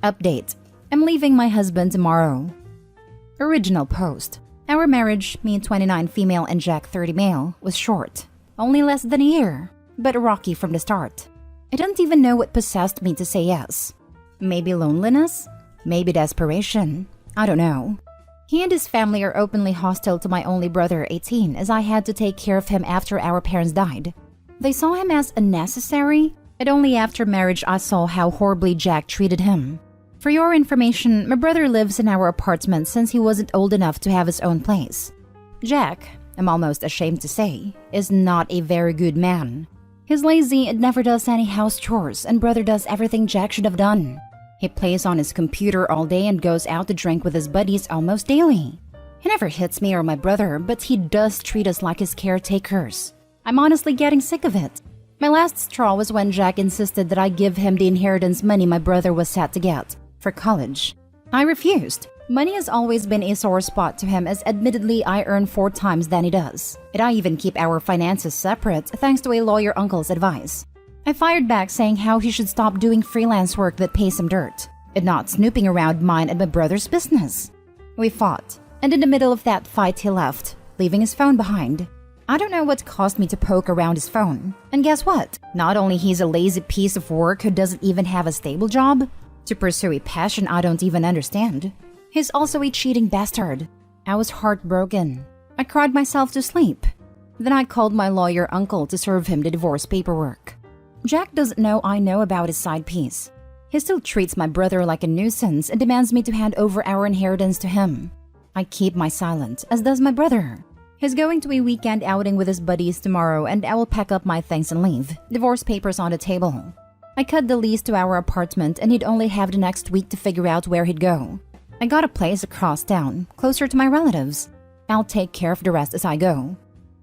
Update. I'm leaving my husband tomorrow. Original post. Our marriage, me 29 female and Jack 30 male, was short. Only less than a year, but rocky from the start. I don't even know what possessed me to say yes. Maybe loneliness? Maybe desperation. I don't know. He and his family are openly hostile to my only brother, 18, as I had to take care of him after our parents died. They saw him as unnecessary, and only after marriage I saw how horribly Jack treated him. For your information, my brother lives in our apartment since he wasn't old enough to have his own place. Jack, I'm almost ashamed to say, is not a very good man. He's lazy and never does any house chores, and brother does everything Jack should have done. He plays on his computer all day and goes out to drink with his buddies almost daily. He never hits me or my brother, but he does treat us like his caretakers. I'm honestly getting sick of it. My last straw was when Jack insisted that I give him the inheritance money my brother was set to get for college. I refused. Money has always been a sore spot to him, as admittedly I earn 4 times than he does. And I even keep our finances separate thanks to a lawyer uncle's advice. I fired back saying how he should stop doing freelance work that pays him dirt and not snooping around mine and my brother's business. We fought, and in the middle of that fight he left, leaving his phone behind. I don't know what caused me to poke around his phone. And guess what? Not only he's a lazy piece of work who doesn't even have a stable job to pursue a passion I don't even understand, he's also a cheating bastard. I was heartbroken. I cried myself to sleep. Then I called my lawyer uncle to serve him the divorce paperwork. Jack doesn't know I know about his side piece. He still treats my brother like a nuisance and demands me to hand over our inheritance to him. I keep my silence, as does my brother. He's going to a weekend outing with his buddies tomorrow, and I will pack up my things and leave. Divorce papers on the table. I cut the lease to our apartment, and he'd only have the next week to figure out where he'd go. I got a place across town, closer to my relatives. I'll take care of the rest as I go.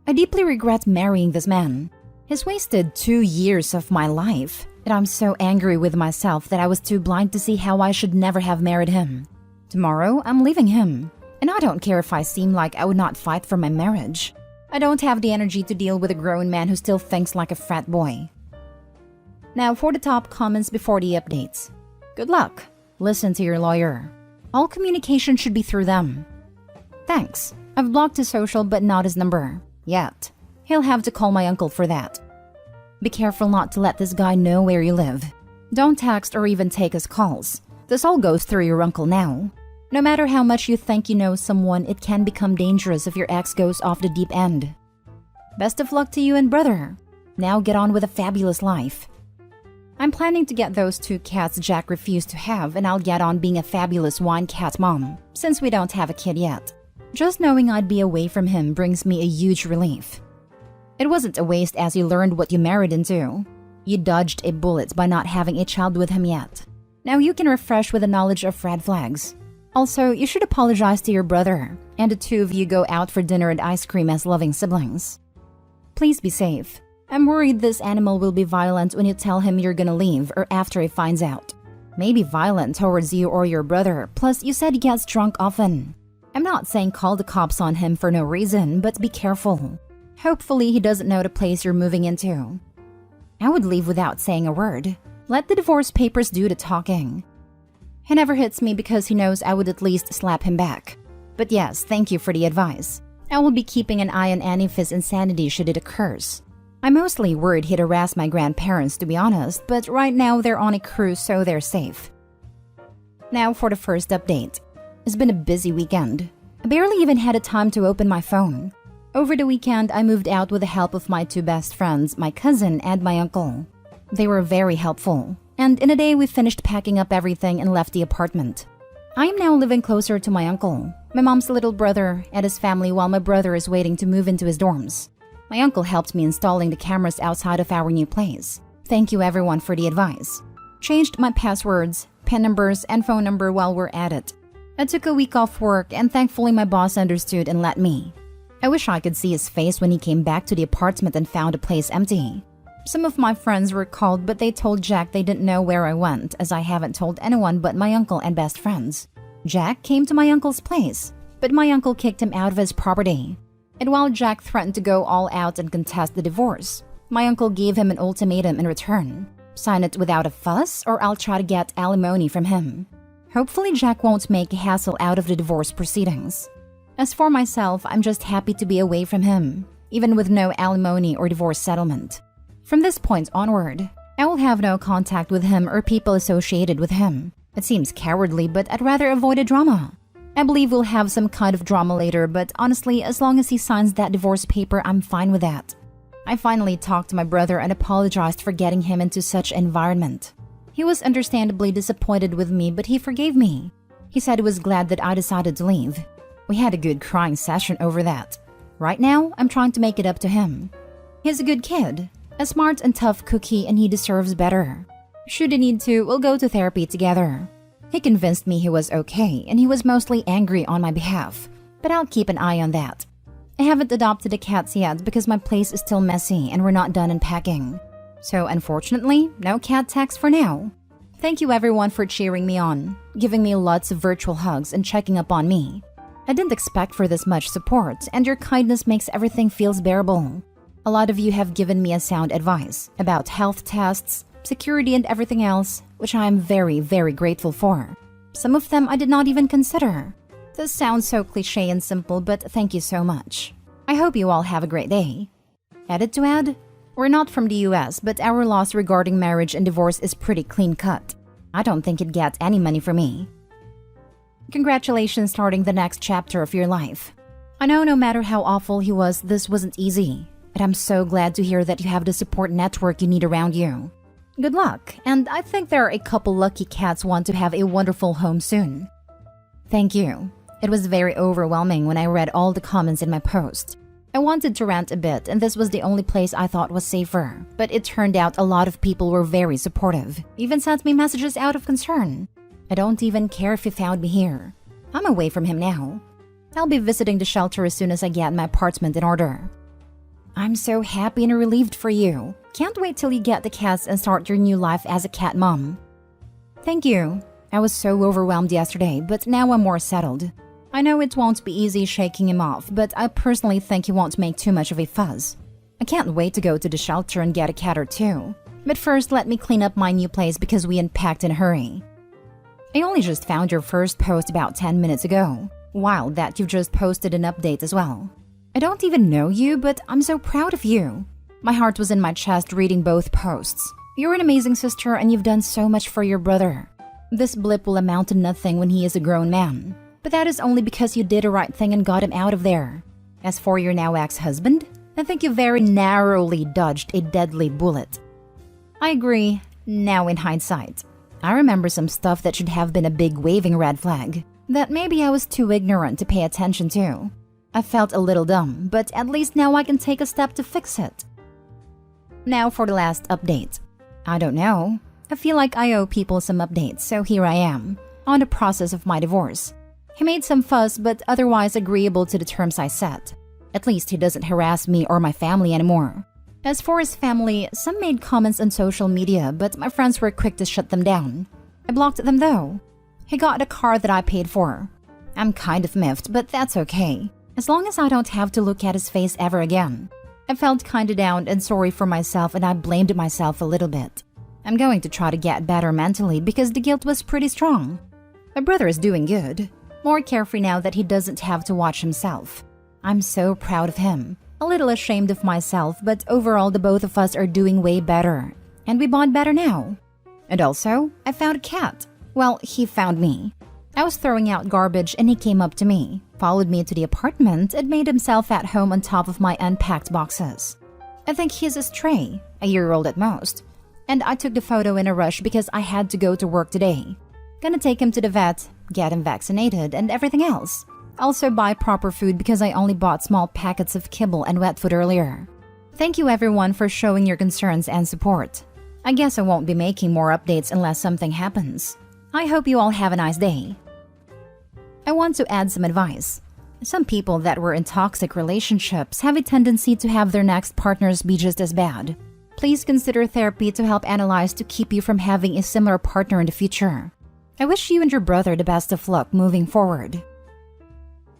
I deeply regret marrying this man. He's wasted 2 years of my life, and I'm so angry with myself that I was too blind to see how I should never have married him. Tomorrow, I'm leaving him, and I don't care if I seem like I would not fight for my marriage. I don't have the energy to deal with a grown man who still thinks like a frat boy. Now for the top comments before the updates. Good luck. Listen to your lawyer. All communication should be through them. Thanks. I've blocked his social but not his number. Yet. He'll have to call my uncle for that. Be careful not to let this guy know where you live. Don't text or even take his calls. This all goes through your uncle now. No matter how much you think you know someone, it can become dangerous if your ex goes off the deep end. Best of luck to you and brother. Now get on with a fabulous life. I'm planning to get those 2 cats Jack refused to have, and I'll get on being a fabulous wine cat mom, since we don't have a kid yet. Just knowing I'd be away from him brings me a huge relief. It wasn't a waste as you learned what you married into. You dodged a bullet by not having a child with him yet. Now you can refresh with the knowledge of red flags. Also, you should apologize to your brother, and the 2 of you go out for dinner and ice cream as loving siblings. Please be safe. I'm worried this animal will be violent when you tell him you're gonna leave or after he finds out. Maybe violent towards you or your brother, plus you said he gets drunk often. I'm not saying call the cops on him for no reason, but be careful. Hopefully he doesn't know the place you're moving into. I would leave without saying a word. Let the divorce papers do the talking. He never hits me because he knows I would at least slap him back. But yes, thank you for the advice. I will be keeping an eye on any of his insanity should it occurs. I'm mostly worried he'd harass my grandparents, to be honest, but right now they're on a cruise, so they're safe. Now for the first update. It's been a busy weekend. I barely even had a time to open my phone. Over the weekend, I moved out with the help of my 2 best friends, my cousin and my uncle. They were very helpful, and in a day we finished packing up everything and left the apartment. I am now living closer to my uncle, my mom's little brother, and his family while my brother is waiting to move into his dorms. My uncle helped me installing the cameras outside of our new place. Thank you everyone for the advice. Changed my passwords, PIN numbers, and phone number while we're at it. I took a week off work and thankfully my boss understood and let me. I wish I could see his face when he came back to the apartment and found the place empty. Some of my friends were called, but they told Jack they didn't know where I went, as I haven't told anyone but my uncle and best friends. Jack came to my uncle's place, but my uncle kicked him out of his property. And while Jack threatened to go all out and contest the divorce, my uncle gave him an ultimatum in return. Sign it without a fuss, or I'll try to get alimony from him. Hopefully Jack won't make a hassle out of the divorce proceedings. As for myself, I'm just happy to be away from him, even with no alimony or divorce settlement. From this point onward, I will have no contact with him or people associated with him. It seems cowardly, but I'd rather avoid a drama. I believe we'll have some kind of drama later, but honestly, as long as he signs that divorce paper, I'm fine with that. I finally talked to my brother and apologized for getting him into such an environment. He was understandably disappointed with me, but he forgave me. He said he was glad that I decided to leave. We had a good crying session over that. Right now, I'm trying to make it up to him. He's a good kid, a smart and tough cookie, and he deserves better. Should he need to, we'll go to therapy together. He convinced me he was okay, and he was mostly angry on my behalf, but I'll keep an eye on that. I haven't adopted the cats yet because my place is still messy and we're not done unpacking. So unfortunately, no cat tax for now. Thank you everyone for cheering me on, giving me lots of virtual hugs and checking up on me. I didn't expect for this much support, and your kindness makes everything feels bearable. A lot of you have given me a sound advice about health tests, security, and everything else, which I am very, very grateful for. Some of them I did not even consider. This sounds so cliche and simple, but thank you so much. I hope you all have a great day. Edit to add? We're not from the US, but our laws regarding marriage and divorce is pretty clean cut. I don't think you'd get any money from me. Congratulations starting the next chapter of your life. I know no matter how awful he was, this wasn't easy, but I'm so glad to hear that you have the support network you need around you. Good luck, and I think there are a couple lucky cats want to have a wonderful home soon. Thank you. It was very overwhelming when I read all the comments in my post. I wanted to rant a bit, and this was the only place I thought was safer, but it turned out a lot of people were very supportive, even sent me messages out of concern. I don't even care if he found me here. I'm away from him now. I'll be visiting the shelter as soon as I get my apartment in order. I'm so happy and relieved for you. Can't wait till you get the cats and start your new life as a cat mom. Thank you. I was so overwhelmed yesterday, but now I'm more settled. I know it won't be easy shaking him off, but I personally think he won't make too much of a fuss. I can't wait to go to the shelter and get a cat or two. But first, let me clean up my new place because we unpacked in a hurry. I only just found your first post about 10 minutes ago. Wild that you've just posted an update as well. I don't even know you, but I'm so proud of you. My heart was in my chest reading both posts. You're an amazing sister and you've done so much for your brother. This blip will amount to nothing when he is a grown man. But that is only because you did the right thing and got him out of there. As for your now ex-husband, I think you very narrowly dodged a deadly bullet. I agree, now in hindsight. I remember some stuff that should have been a big waving red flag, that maybe I was too ignorant to pay attention to. I felt a little dumb, but at least now I can take a step to fix it. Now for the last update. I don't know. I feel like I owe people some updates, so here I am, on the process of my divorce. He made some fuss, but otherwise agreeable to the terms I set. At least he doesn't harass me or my family anymore. As for his family, some made comments on social media, but my friends were quick to shut them down. I blocked them though. He got a car that I paid for. I'm kind of miffed, but that's okay, as long as I don't have to look at his face ever again. I felt kinda down and sorry for myself, and I blamed myself a little bit. I'm going to try to get better mentally because the guilt was pretty strong. My brother is doing good, more carefree now that he doesn't have to watch himself. I'm so proud of him. A little ashamed of myself, but overall the both of us are doing way better. And we bond better now. And also, I found a cat. Well, he found me. I was throwing out garbage and he came up to me, followed me to the apartment, and made himself at home on top of my unpacked boxes. I think he's a stray, a year-old at most. And I took the photo in a rush because I had to go to work today. Gonna take him to the vet, get him vaccinated, and everything else. Also buy proper food because I only bought small packets of kibble and wet food earlier. Thank you everyone for showing your concerns and support. I guess I won't be making more updates unless something happens. I hope you all have a nice day. I want to add some advice. Some people that were in toxic relationships have a tendency to have their next partners be just as bad. Please consider therapy to help analyze to keep you from having a similar partner in the future. I wish you and your brother the best of luck moving forward.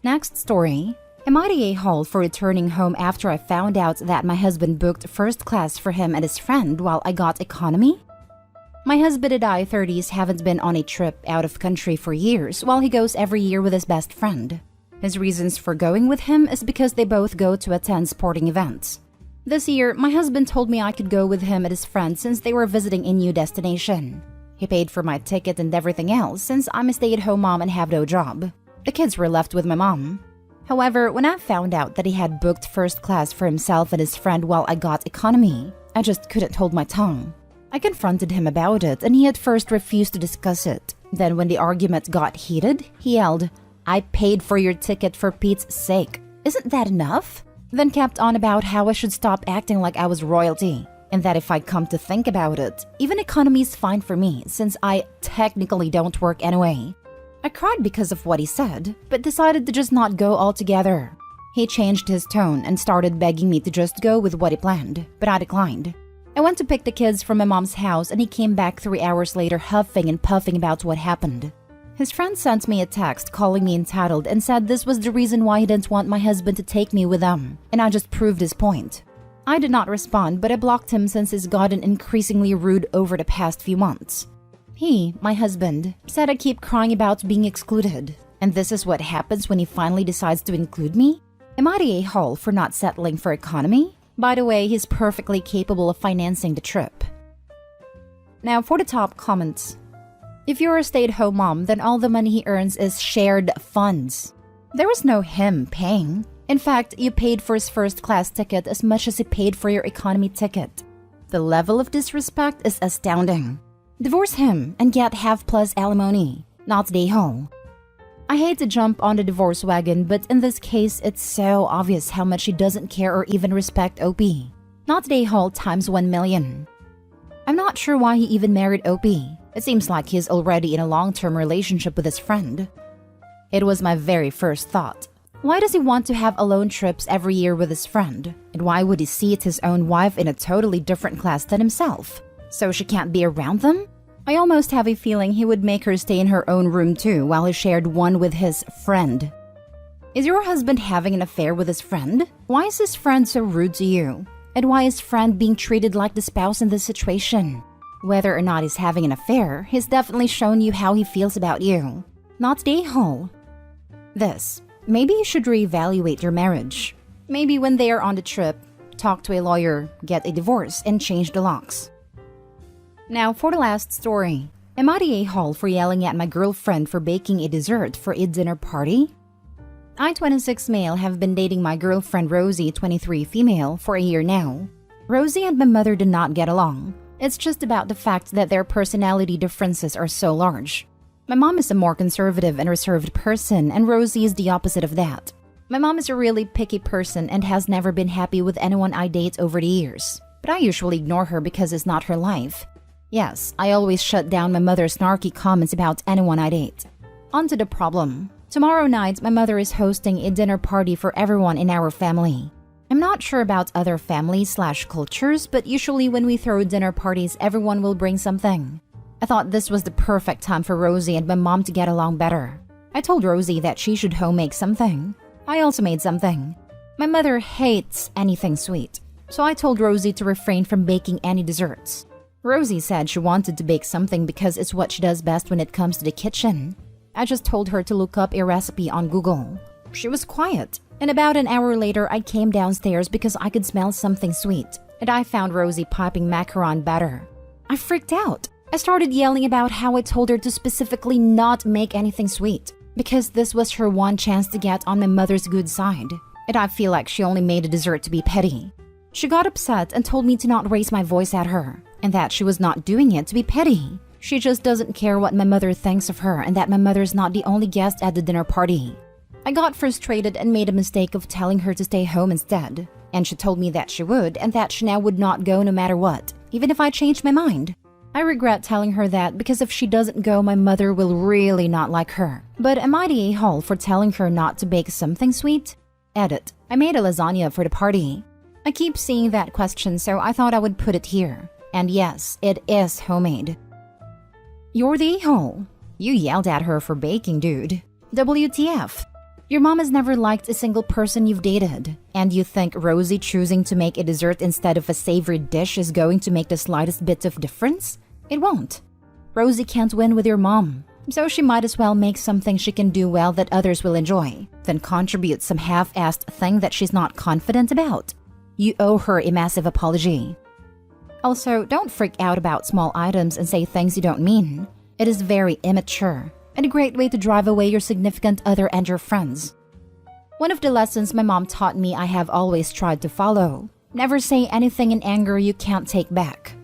Next story. Am I the a-hole for returning home after I found out that my husband booked first class for him and his friend while I got economy? My husband and I, 30s, haven't been on a trip out of country for years, while he goes every year with his best friend. His reasons for going with him is because they both go to attend sporting events. This year, my husband told me I could go with him and his friend since they were visiting a new destination. He paid for my ticket and everything else since I'm a stay-at-home mom and have no job. The kids were left with my mom. However, when I found out that he had booked first class for himself and his friend while I got economy, I just couldn't hold my tongue. I confronted him about it and he at first refused to discuss it. Then when the argument got heated, he yelled, "I paid for your ticket for Pete's sake. Isn't that enough?" Then kept on about how I should stop acting like I was royalty. And that if I come to think about it, even economy is fine for me since I technically don't work anyway. I cried because of what he said, but decided to just not go altogether. He changed his tone and started begging me to just go with what he planned, but I declined. I went to pick the kids from my mom's house and he came back 3 hours later huffing and puffing about what happened. His friend sent me a text calling me entitled and said this was the reason why he didn't want my husband to take me with them, and I just proved his point. I did not respond, but I blocked him since he's gotten increasingly rude over the past few months. He, my husband, said I keep crying about being excluded, and this is what happens when he finally decides to include me? Am I the a-hole for not settling for economy? By the way, he's perfectly capable of financing the trip. Now for the top comments. If you're a stay-at-home mom, then all the money he earns is shared funds. There was no him paying. In fact, you paid for his first-class ticket as much as he paid for your economy ticket. The level of disrespect is astounding. Divorce him and get half-plus alimony, not the a-hole. I hate to jump on the divorce wagon, but in this case, it's so obvious how much he doesn't care or even respect OP. Not the a-hole times 1 million. I'm not sure why he even married OP. It seems like he's already in a long-term relationship with his friend. It was my very first thought. Why does he want to have alone trips every year with his friend? And why would he seat his own wife in a totally different class than himself? So she can't be around them? I almost have a feeling he would make her stay in her own room too while he shared one with his friend. Is your husband having an affair with his friend? Why is his friend so rude to you? And why is friend being treated like the spouse in this situation? Whether or not he's having an affair, he's definitely shown you how he feels about you. Not the a-hole. This. Maybe you should reevaluate your marriage. Maybe when they are on the trip, talk to a lawyer, get a divorce, and change the locks. Now for the last story. Am I the a-hole for yelling at my girlfriend for baking a dessert for a dinner party? I, 26 male, have been dating my girlfriend Rosie, 23 female, for a year now. Rosie and my mother did not get along. It's just about the fact that their personality differences are so large. My mom is a more conservative and reserved person, and Rosie is the opposite of that. My mom is a really picky person and has never been happy with anyone I date over the years. But I usually ignore her because it's not her life. Yes, I always shut down my mother's snarky comments about anyone I date. On to the problem. Tomorrow night, my mother is hosting a dinner party for everyone in our family. I'm not sure about other families/cultures, but usually when we throw dinner parties, everyone will bring something. I thought this was the perfect time for Rosie and my mom to get along better. I told Rosie that she should home-make something. I also made something. My mother hates anything sweet, so I told Rosie to refrain from baking any desserts. Rosie said she wanted to bake something because it's what she does best when it comes to the kitchen. I just told her to look up a recipe on Google. She was quiet, and about an hour later I came downstairs because I could smell something sweet, and I found Rosie piping macaron batter. I freaked out. I started yelling about how I told her to specifically not make anything sweet, because this was her one chance to get on my mother's good side, and I feel like she only made a dessert to be petty. She got upset and told me to not raise my voice at her, and that she was not doing it to be petty. She just doesn't care what my mother thinks of her and that my mother's not the only guest at the dinner party. I got frustrated and made a mistake of telling her to stay home instead, and she told me that she would and that she now would not go no matter what, even if I changed my mind. I regret telling her that because if she doesn't go, my mother will really not like her. But am I the a-hole for telling her not to bake something sweet? Edit. I made a lasagna for the party. I keep seeing that question, so I thought I would put it here. And yes, it is homemade. You're the a-hole. You yelled at her for baking, dude. WTF. Your mom has never liked a single person you've dated, and you think Rosie choosing to make a dessert instead of a savory dish is going to make the slightest bit of difference? It won't. Rosie can't win with your mom, so she might as well make something she can do well that others will enjoy, than contribute some half-assed thing that she's not confident about. You owe her a massive apology. Also, don't freak out about small items and say things you don't mean. It is very immature, and a great way to drive away your significant other and your friends. One of the lessons my mom taught me I have always tried to follow: never say anything in anger you can't take back.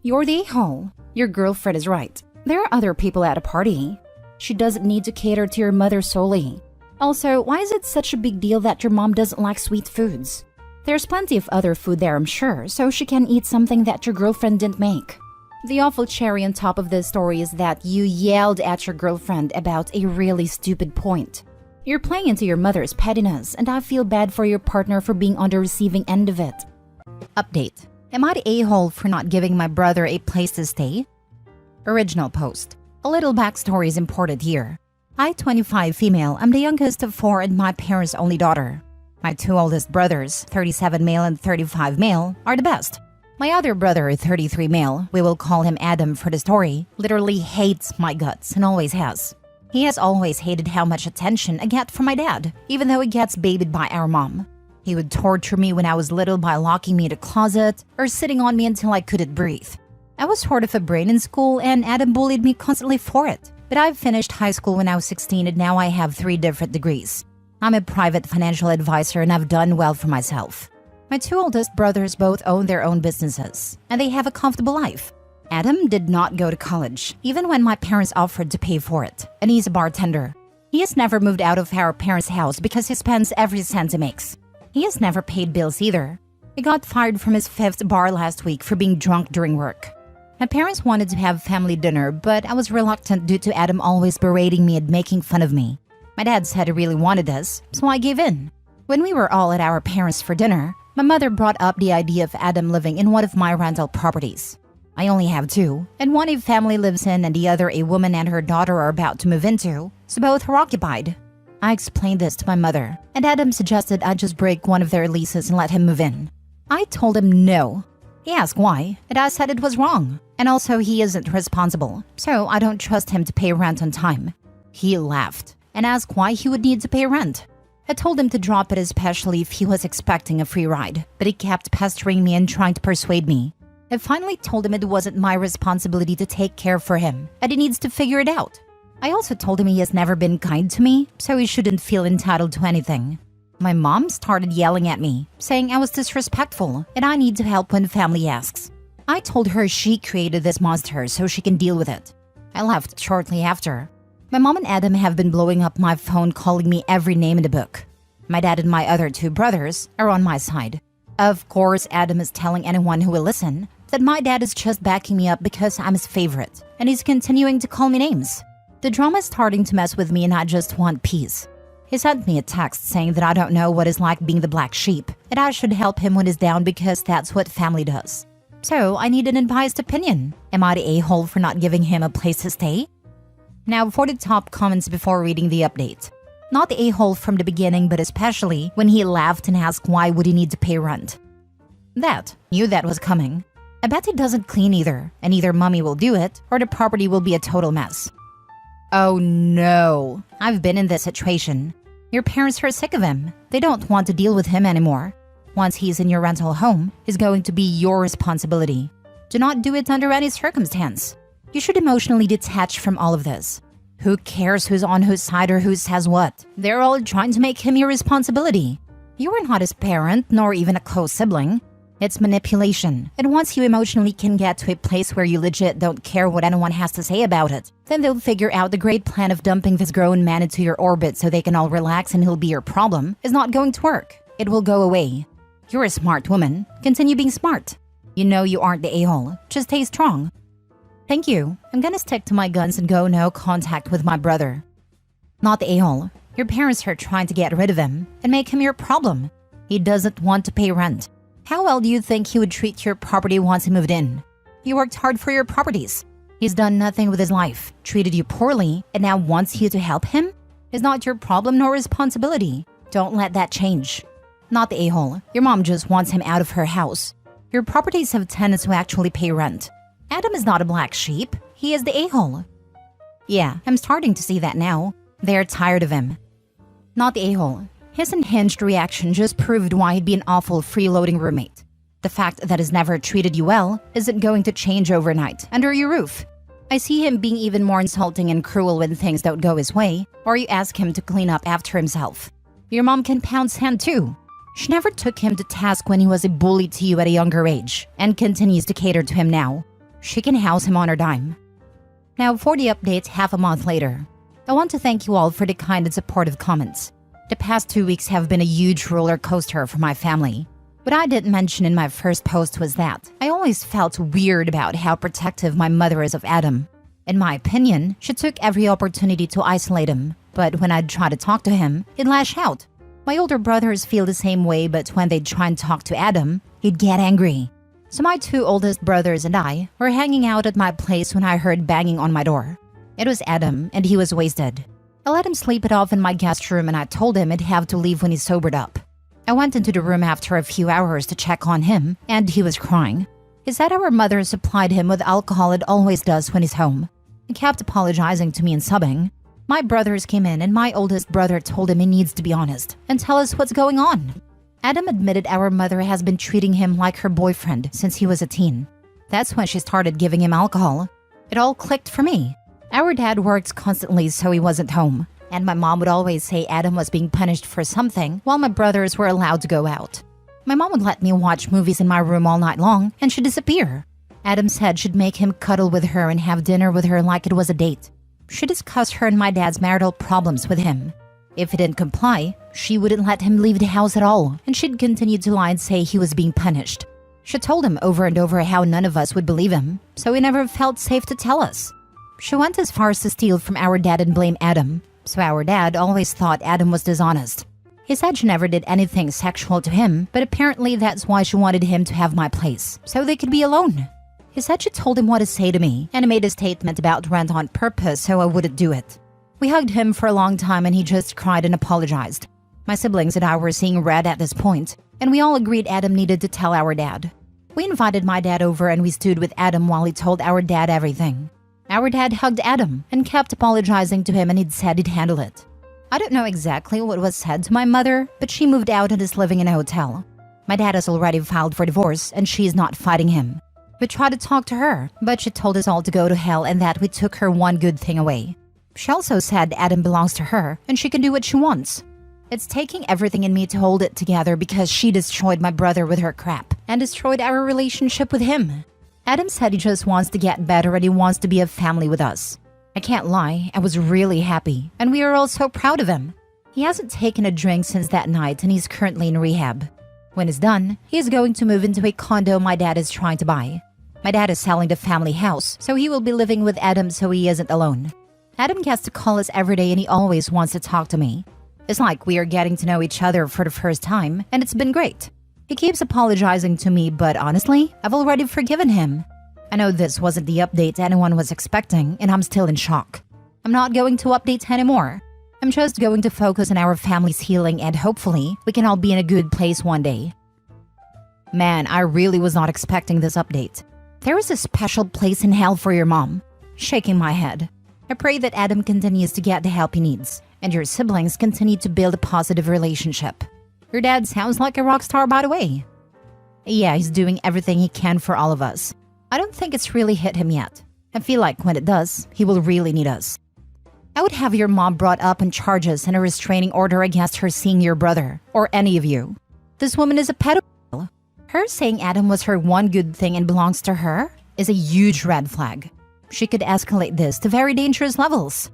You're the a-hole. Your girlfriend is right. There are other people at a party. She doesn't need to cater to your mother solely. Also, why is it such a big deal that your mom doesn't like sweet foods? There's plenty of other food there, I'm sure, so she can eat something that your girlfriend didn't make. The awful cherry on top of this story is that you yelled at your girlfriend about a really stupid point. You're playing into your mother's pettiness, and I feel bad for your partner for being on the receiving end of it. Update. Am I the a-hole for not giving my brother a place to stay? Original post. A little backstory is important here. I, 25 female, am the youngest of 4 and my parents' only daughter. My 2 oldest brothers, 37 male and 35 male, are the best. My other brother, 33 male, we will call him Adam for the story, literally hates my guts and always has. He has always hated how much attention I get from my dad, even though he gets babied by our mom. He would torture me when I was little by locking me in a closet or sitting on me until I couldn't breathe. I was sort of a brain in school and Adam bullied me constantly for it. But I finished high school when I was 16 and now I have 3 different degrees. I'm a private financial advisor and I've done well for myself. My 2 oldest brothers both own their own businesses, and they have a comfortable life. Adam did not go to college, even when my parents offered to pay for it, and he's a bartender. He has never moved out of our parents' house because he spends every cent he makes. He has never paid bills either. He got fired from his 5th bar last week for being drunk during work. My parents wanted to have family dinner, but I was reluctant due to Adam always berating me and making fun of me. My dad said he really wanted this, so I gave in. When we were all at our parents' for dinner, my mother brought up the idea of Adam living in one of my rental properties. I only have 2, and one a family lives in and the other a woman and her daughter are about to move into, so both are occupied. I explained this to my mother, and Adam suggested I just break one of their leases and let him move in. I told him no. He asked why, and I said it was wrong, and also he isn't responsible, so I don't trust him to pay rent on time. He laughed and asked why he would need to pay rent. I told him to drop it, especially if he was expecting a free ride, but he kept pestering me and trying to persuade me. I finally told him it wasn't my responsibility to take care for him, and he needs to figure it out. I also told him he has never been kind to me, so he shouldn't feel entitled to anything. My mom started yelling at me, saying I was disrespectful and I need to help when family asks. I told her she created this monster so she can deal with it. I left shortly after. My mom and Adam have been blowing up my phone, calling me every name in the book. My dad and my other 2 brothers are on my side. Of course, Adam is telling anyone who will listen that my dad is just backing me up because I'm his favorite, and he's continuing to call me names. The drama is starting to mess with me and I just want peace. He sent me a text saying that I don't know what it's like being the black sheep, and I should help him when he's down because that's what family does. So I need an unbiased opinion. Am I the a-hole for not giving him a place to stay? Now for the top comments before reading the update. Not the a-hole from the beginning, but especially when he laughed and asked why would he need to pay rent. That, knew that was coming. I bet he doesn't clean either, and either mommy will do it or the property will be a total mess. Oh no, I've been in this situation. Your parents are sick of him. They don't want to deal with him anymore. Once he's in your rental home, he's going to be your responsibility. Do not do it under any circumstance. You should emotionally detach from all of this. Who cares who's on whose side or who says what? They're all trying to make him your responsibility. You are not his parent, nor even a close sibling. It's manipulation, and once you emotionally can get to a place where you legit don't care what anyone has to say about it, then they'll figure out the great plan of dumping this grown man into your orbit so they can all relax and he'll be your problem is not going to work. It will go away. You're a smart woman. Continue being smart. You know you aren't the a-hole. Just stay strong. Thank you. I'm gonna stick to my guns and go no contact with my brother. Not the a-hole. Your parents are trying to get rid of him and make him your problem. He doesn't want to pay rent. How well do you think he would treat your property once he moved in? You worked hard for your properties. He's done nothing with his life, treated you poorly, and now wants you to help him? It's not your problem nor responsibility. Don't let that change. Not the a-hole. Your mom just wants him out of her house. Your properties have tenants who actually pay rent. Adam is not a black sheep. He is the a-hole. Yeah, I'm starting to see that now. They're tired of him. Not the a-hole. His unhinged reaction just proved why he'd be an awful freeloading roommate. The fact that he's never treated you well isn't going to change overnight under your roof. I see him being even more insulting and cruel when things don't go his way, or you ask him to clean up after himself. Your mom can pound sand too. She never took him to task when he was a bully to you at a younger age, and continues to cater to him now. She can house him on her dime. Now for the update half a month later. I want to thank you all for the kind and supportive comments. The past 2 weeks have been a huge roller coaster for my family. What I didn't mention in my first post was that I always felt weird about how protective my mother is of Adam. In my opinion, she took every opportunity to isolate him, but when I'd try to talk to him, he'd lash out. My older brothers feel the same way, but when they'd try and talk to Adam, he'd get angry. So my 2 oldest brothers and I were hanging out at my place when I heard banging on my door. It was Adam, and he was wasted. I let him sleep it off in my guest room, and I told him he'd have to leave when he sobered up. I went into the room after a few hours to check on him, and he was crying. He said our mother supplied him with alcohol it always does when he's home. He kept apologizing to me and sobbing. My brothers came in, and my oldest brother told him he needs to be honest and tell us what's going on. Adam admitted our mother has been treating him like her boyfriend since he was a teen. That's when she started giving him alcohol. It all clicked for me. Our dad works constantly, so he wasn't home, and my mom would always say Adam was being punished for something while my brothers were allowed to go out. My mom would let me watch movies in my room all night long, and she'd disappear. Adam said she'd make him cuddle with her and have dinner with her like it was a date. She discussed her and my dad's marital problems with him. If he didn't comply, she wouldn't let him leave the house at all, and she'd continue to lie and say he was being punished. She told him over and over how none of us would believe him, so he never felt safe to tell us. She went as far as to steal from our dad and blame Adam, so our dad always thought Adam was dishonest. He said she never did anything sexual to him, but apparently that's why she wanted him to have my place, so they could be alone. He said she told him what to say to me, and he made a statement about rent on purpose so I wouldn't do it. We hugged him for a long time and he just cried and apologized. My siblings and I were seeing red at this point, and we all agreed Adam needed to tell our dad. We invited my dad over and we stood with Adam while he told our dad everything. Our dad hugged Adam and kept apologizing to him, and he'd said he'd handle it. I don't know exactly what was said to my mother, but she moved out and is living in a hotel. My dad has already filed for divorce and she's not fighting him. We tried to talk to her, but she told us all to go to hell and that we took her one good thing away. She also said Adam belongs to her and she can do what she wants. It's taking everything in me to hold it together because she destroyed my brother with her crap and destroyed our relationship with him. Adam said he just wants to get better and he wants to be a family with us. I can't lie, I was really happy, and we are all so proud of him. He hasn't taken a drink since that night and he's currently in rehab. When he's done, he is going to move into a condo my dad is trying to buy. My dad is selling the family house, so he will be living with Adam so he isn't alone. Adam gets to call us every day and he always wants to talk to me. It's like we are getting to know each other for the first time, and it's been great. He keeps apologizing to me, but honestly, I've already forgiven him. I know this wasn't the update anyone was expecting, and I'm still in shock. I'm not going to update anymore. I'm just going to focus on our family's healing, and hopefully, we can all be in a good place one day. Man, I really was not expecting this update. There is a special place in hell for your mom. Shaking my head. I pray that Adam continues to get the help he needs, and your siblings continue to build a positive relationship. Your dad sounds like a rock star, by the way. Yeah, he's doing everything he can for all of us. I don't think it's really hit him yet. I feel like when it does, he will really need us. I would have your mom brought up on charges and a restraining order against her seeing your brother, or any of you. This woman is a pedophile. Her saying Adam was her one good thing and belongs to her is a huge red flag. She could escalate this to very dangerous levels.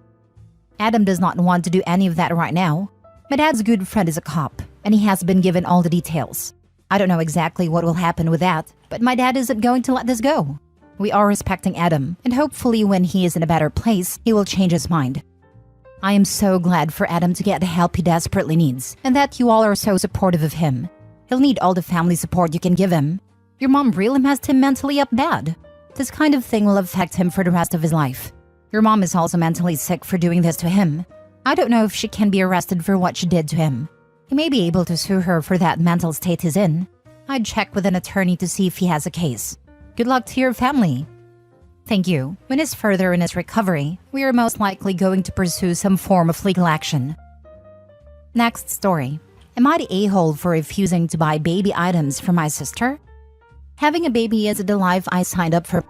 Adam does not want to do any of that right now. My dad's good friend is a cop, and he has been given all the details. I don't know exactly what will happen with that, but my dad isn't going to let this go. We are respecting Adam, and hopefully when he is in a better place, he will change his mind. I am so glad for Adam to get the help he desperately needs, and that you all are so supportive of him. He'll need all the family support you can give him. Your mom really messed him mentally up bad. This kind of thing will affect him for the rest of his life. Your mom is also mentally sick for doing this to him. I don't know if she can be arrested for what she did to him. He may be able to sue her for that mental state he's in. I'd check with an attorney to see if he has a case. Good luck to your family. Thank you. When he's further in his recovery, we are most likely going to pursue some form of legal action. Next story. Am I the a-hole for refusing to buy baby items for my sister? Having a baby isn't the life I signed up for.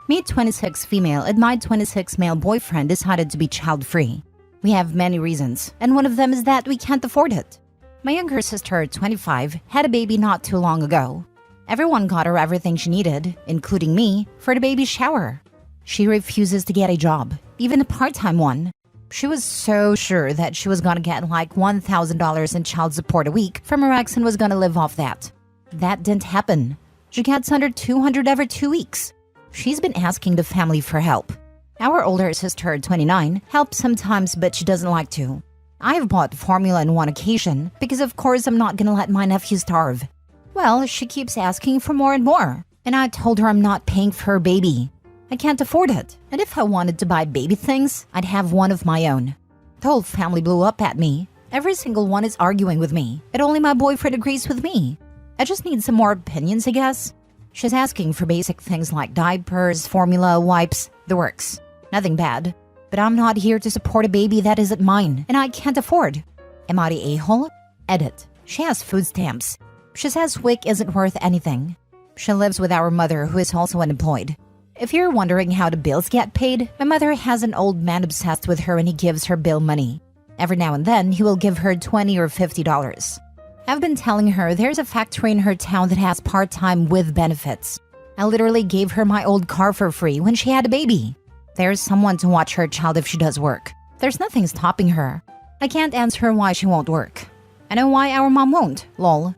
Me, 26 female, and my 26 male boyfriend decided to be child-free. We have many reasons, and one of them is that we can't afford it. My younger sister, 25, had a baby not too long ago. Everyone got her everything she needed, including me, for the baby shower. She refuses to get a job, even a part-time one. She was so sure that she was gonna get like $1,000 in child support a week from her ex and was gonna live off that. That didn't happen. She gets under $200 every 2 weeks. She's been asking the family for help. Our older sister, 29, helps sometimes, but she doesn't like to. I've bought formula on one occasion because of course I'm not gonna let my nephew starve. Well, she keeps asking for more and more, and I told her I'm not paying for her baby. I can't afford it, and if I wanted to buy baby things, I'd have one of my own. The whole family blew up at me. Every single one is arguing with me, and only my boyfriend agrees with me. I just need some more opinions, I guess. She's asking for basic things like diapers, formula, wipes, the works. Nothing bad. But I'm not here to support a baby that isn't mine, and I can't afford. Am I the a-hole? Edit. She has food stamps. She says WIC isn't worth anything. She lives with our mother, who is also unemployed. If you're wondering how the bills get paid, my mother has an old man obsessed with her and he gives her bill money. Every now and then, he will give her $20 or $50. I've been telling her there's a factory in her town that has part-time with benefits. I literally gave her my old car for free when she had a baby. There's someone to watch her child if she does work. There's nothing stopping her. I can't answer why she won't work. I know why our mom won't, lol.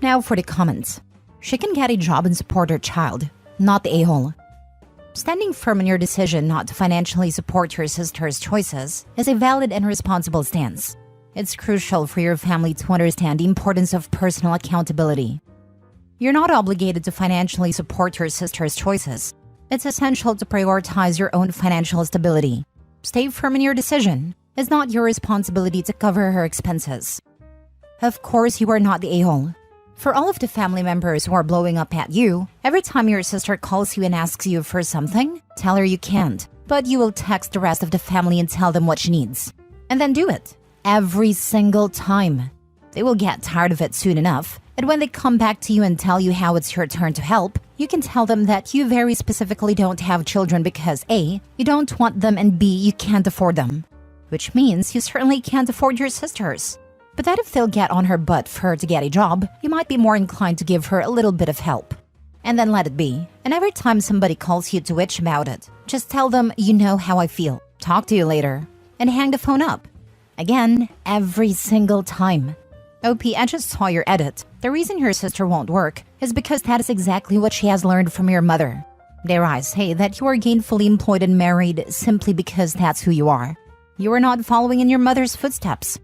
Now for the comments. She can get a job and support her child, not the a-hole. Standing firm in your decision not to financially support your sister's choices is a valid and responsible stance. It's crucial for your family to understand the importance of personal accountability. You're not obligated to financially support your sister's choices. It's essential to prioritize your own financial stability. Stay firm in your decision. It's not your responsibility to cover her expenses. Of course, you are not the a-hole. For all of the family members who are blowing up at you, every time your sister calls you and asks you for something, tell her you can't, but you will text the rest of the family and tell them what she needs. And then do it. Every single time. They will get tired of it soon enough, and when they come back to you and tell you how it's your turn to help, you can tell them that you very specifically don't have children because A, you don't want them, and B, you can't afford them. Which means you certainly can't afford your sisters. But that if they'll get on her butt for her to get a job, you might be more inclined to give her a little bit of help. And then let it be. And every time somebody calls you to bitch about it, just tell them, you know how I feel. Talk to you later. And hang the phone up. Again, every single time. OP, I just saw your edit. The reason your sister won't work is because that is exactly what she has learned from your mother. Dare I say that you are gainfully employed and married simply because that's who you are. You are not following in your mother's footsteps.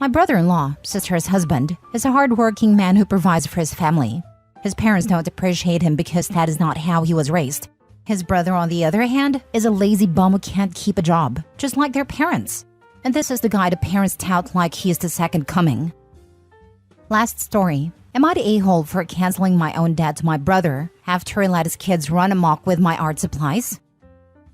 My brother-in-law, sister's husband, is a hard-working man who provides for his family. His parents don't appreciate him because that is not how he was raised. His brother, on the other hand, is a lazy bum who can't keep a job, just like their parents. And this is the guy the parents tout like he is the second coming. Last story. Am I the a-hole for canceling my own debt to my brother after he let his kids run amok with my art supplies?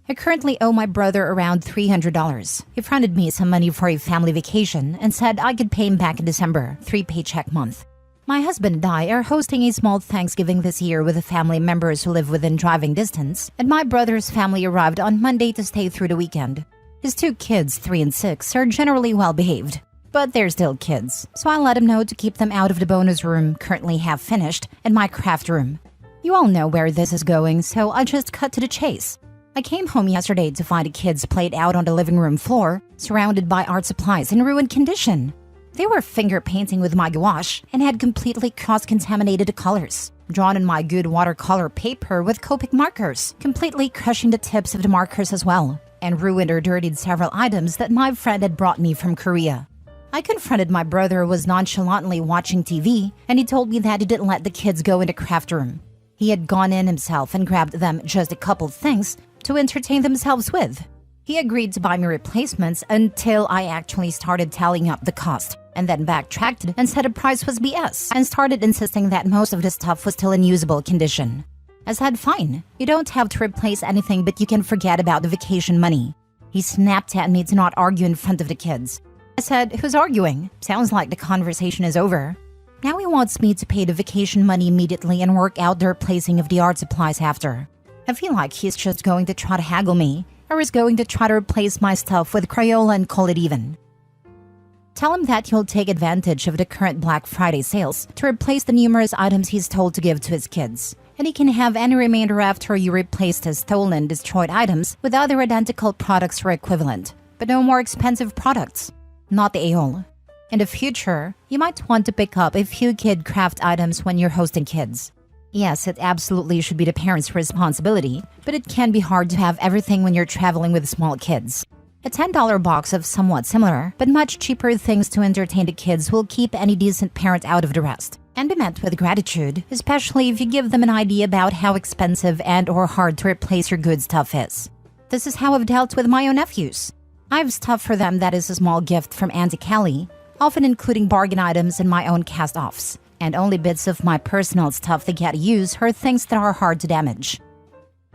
I currently owe my brother around $300. He fronted me some money for a family vacation and said I could pay him back in December, 3-paycheck month. My husband and I are hosting a small Thanksgiving this year with the family members who live within driving distance, and my brother's family arrived on Monday to stay through the weekend. His 2 kids, 3 and 6, are generally well behaved, but they're still kids, so I let him know to keep them out of the bonus room, currently half finished, and my craft room. You all know where this is going, so I just cut to the chase. I came home yesterday to find the kids played out on the living room floor, surrounded by art supplies in ruined condition. They were finger painting with my gouache and had completely cross-contaminated the colors, drawn in my good watercolor paper with Copic markers, completely crushing the tips of the markers as well, and ruined or dirtied several items that my friend had brought me from Korea. I confronted my brother who was nonchalantly watching TV, and he told me that he didn't let the kids go in the craft room. He had gone in himself and grabbed them just a couple things to entertain themselves with. He agreed to buy me replacements until I actually started tallying up the cost, and then backtracked and said the price was BS and started insisting that most of the stuff was still in usable condition. I said, fine, you don't have to replace anything, but you can forget about the vacation money. He snapped at me to not argue in front of the kids. I said, who's arguing? Sounds like the conversation is over. Now he wants me to pay the vacation money immediately and work out the replacing of the art supplies after. I feel like he's just going to try to haggle me, or is going to try to replace my stuff with Crayola and call it even. Tell him that he'll take advantage of the current Black Friday sales to replace the numerous items he's told to give to his kids, and he can have any remainder after you replaced his stolen, destroyed items with other identical products or equivalent, but no more expensive products. Not the a-hole. In the future, you might want to pick up a few kid craft items when you're hosting kids. Yes, it absolutely should be the parents' responsibility, but it can be hard to have everything when you're traveling with small kids. A $10 box of somewhat similar, but much cheaper things to entertain the kids will keep any decent parent out of the rest, and be met with gratitude, especially if you give them an idea about how expensive and or hard to replace your good stuff is. This is how I've dealt with my own nephews. I have stuff for them that is a small gift from Auntie Callie, often including bargain items and my own cast-offs, and only bits of my personal stuff they get to use are things that are hard to damage.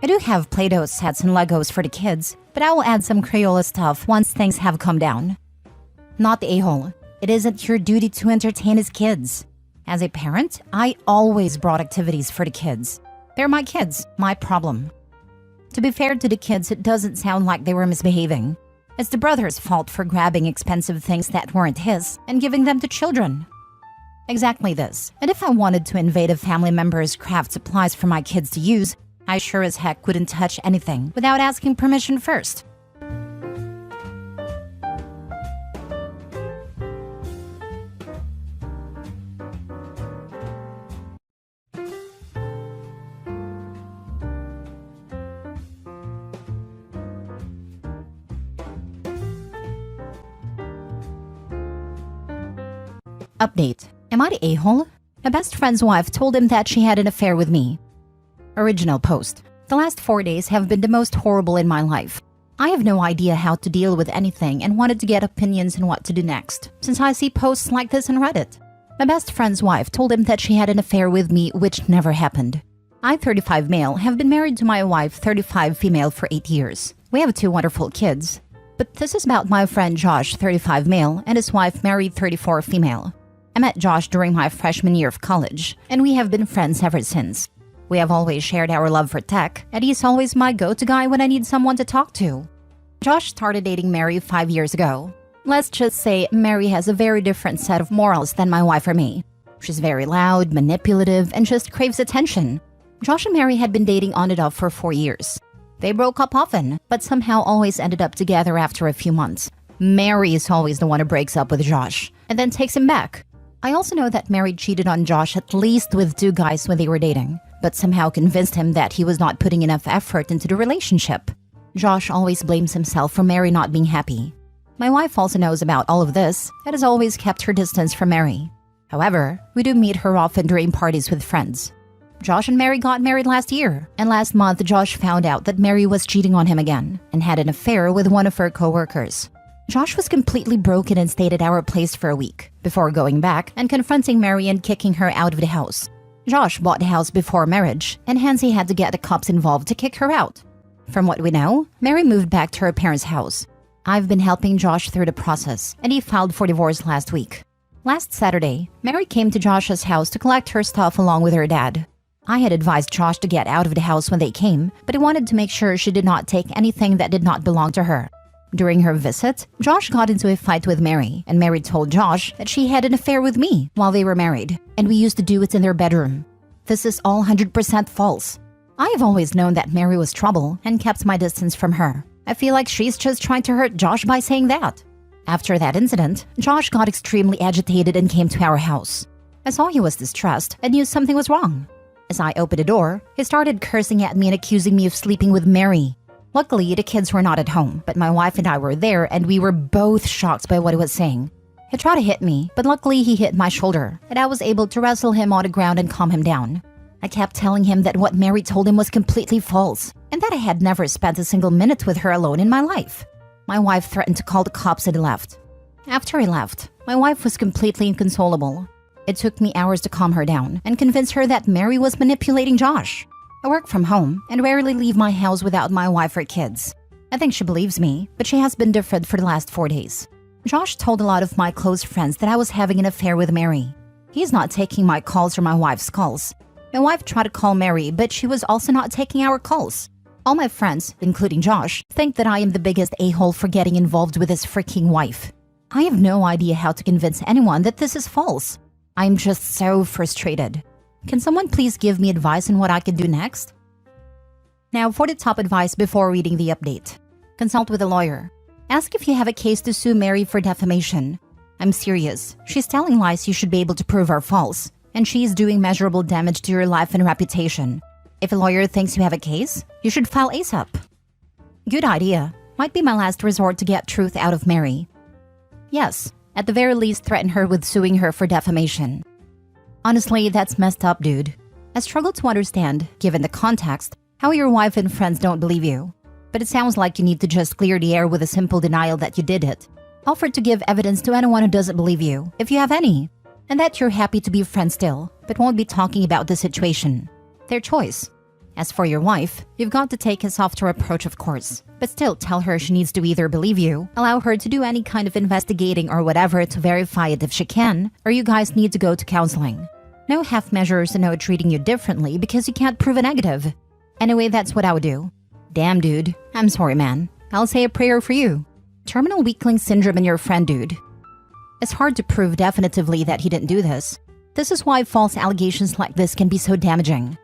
I do have Play-Doh sets and Legos for the kids, but I will add some Crayola stuff once things have calmed down. Not the a-hole. It isn't your duty to entertain his kids. As a parent, I always brought activities for the kids. They're my kids, my problem. To be fair to the kids, it doesn't sound like they were misbehaving. It's the brother's fault for grabbing expensive things that weren't his and giving them to children. Exactly this. And if I wanted to invade a family member's craft supplies for my kids to use, I sure as heck wouldn't touch anything without asking permission first. Update. Am I the a-hole? My best friend's wife told him that she had an affair with me. Original post. The last 4 days have been the most horrible in my life. I have no idea how to deal with anything and wanted to get opinions on what to do next, since I see posts like this on Reddit. My best friend's wife told him that she had an affair with me, which never happened. I, 35 male, have been married to my wife, 35 female, for 8 years. We have 2 wonderful kids. But this is about my friend Josh, 35 male, and his wife, married, 34 female. I met Josh during my freshman year of college, and we have been friends ever since. We have always shared our love for tech, and he's always my go-to guy when I need someone to talk to. Josh started dating Mary 5 years ago. Let's just say Mary has a very different set of morals than my wife or me. She's very loud, manipulative, and just craves attention. Josh and Mary had been dating on and off for 4 years. They broke up often, but somehow always ended up together after a few months. Mary is always the one who breaks up with Josh, and then takes him back. I also know that Mary cheated on Josh at least with 2 guys when they were dating, but somehow convinced him that he was not putting enough effort into the relationship. Josh always blames himself for Mary not being happy. My wife also knows about all of this and has always kept her distance from Mary. However, we do meet her often during parties with friends. Josh and Mary got married last year, and last month Josh found out that Mary was cheating on him again and had an affair with one of her co-workers. Josh was completely broken and stayed at our place for a week, before going back and confronting Mary and kicking her out of the house. Josh bought the house before marriage, and hence he had to get the cops involved to kick her out. From what we know, Mary moved back to her parents' house. I've been helping Josh through the process, and he filed for divorce last week. Last Saturday, Mary came to Josh's house to collect her stuff along with her dad. I had advised Josh to get out of the house when they came, but he wanted to make sure she did not take anything that did not belong to her. During her visit, Josh got into a fight with Mary, and Mary told Josh that she had an affair with me while they were married, and we used to do it in their bedroom. This is all 100% false. I have always known that Mary was trouble and kept my distance from her. I feel like she's just trying to hurt Josh by saying that. After that incident, Josh got extremely agitated and came to our house. I saw he was distressed and knew something was wrong. As I opened the door, he started cursing at me and accusing me of sleeping with Mary. Luckily, the kids were not at home, but my wife and I were there, and we were both shocked by what he was saying. He tried to hit me, but luckily he hit my shoulder, and I was able to wrestle him on the ground and calm him down. I kept telling him that what Mary told him was completely false, and that I had never spent a single minute with her alone in my life. My wife threatened to call the cops and he left. After he left, my wife was completely inconsolable. It took me hours to calm her down and convince her that Mary was manipulating Josh. I work from home and rarely leave my house without my wife or kids. I think she believes me, but she has been different for the last 4 days. Josh told a lot of my close friends that I was having an affair with Mary. He's not taking my calls or my wife's calls. My wife tried to call Mary, but she was also not taking our calls. All my friends, including Josh, think that I am the biggest a-hole for getting involved with his freaking wife. I have no idea how to convince anyone that this is false. I'm just so frustrated. Can someone please give me advice on what I could do next? Now for the top advice before reading the update. Consult with a lawyer. Ask if you have a case to sue Mary for defamation. I'm serious. She's telling lies you should be able to prove are false, and she's doing measurable damage to your life and reputation. If a lawyer thinks you have a case, you should file ASAP. Good idea. Might be my last resort to get truth out of Mary. Yes, at the very least threaten her with suing her for defamation. Honestly, that's messed up, dude. I struggle to understand, given the context, how your wife and friends don't believe you. But it sounds like you need to just clear the air with a simple denial that you did it. Offer to give evidence to anyone who doesn't believe you, if you have any. And that you're happy to be friends still, but won't be talking about the situation. Their choice. As for your wife, you've got to take a softer approach, of course. But still tell her she needs to either believe you, allow her to do any kind of investigating or whatever to verify it if she can, or you guys need to go to counseling. No half measures and no treating you differently because you can't prove a negative. Anyway, that's what I would do. Damn, dude. I'm sorry, man. I'll say a prayer for you. Terminal weakling syndrome and your friend, dude. It's hard to prove definitively that he didn't do this. This is why false allegations like this can be so damaging.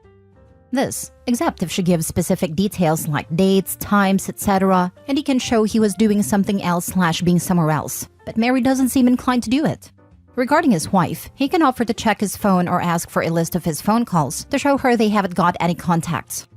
This, except if she gives specific details like dates, times, etc., and he can show he was doing something else / being somewhere else. But Mary doesn't seem inclined to do it. Regarding his wife, he can offer to check his phone or ask for a list of his phone calls to show her they haven't got any contacts.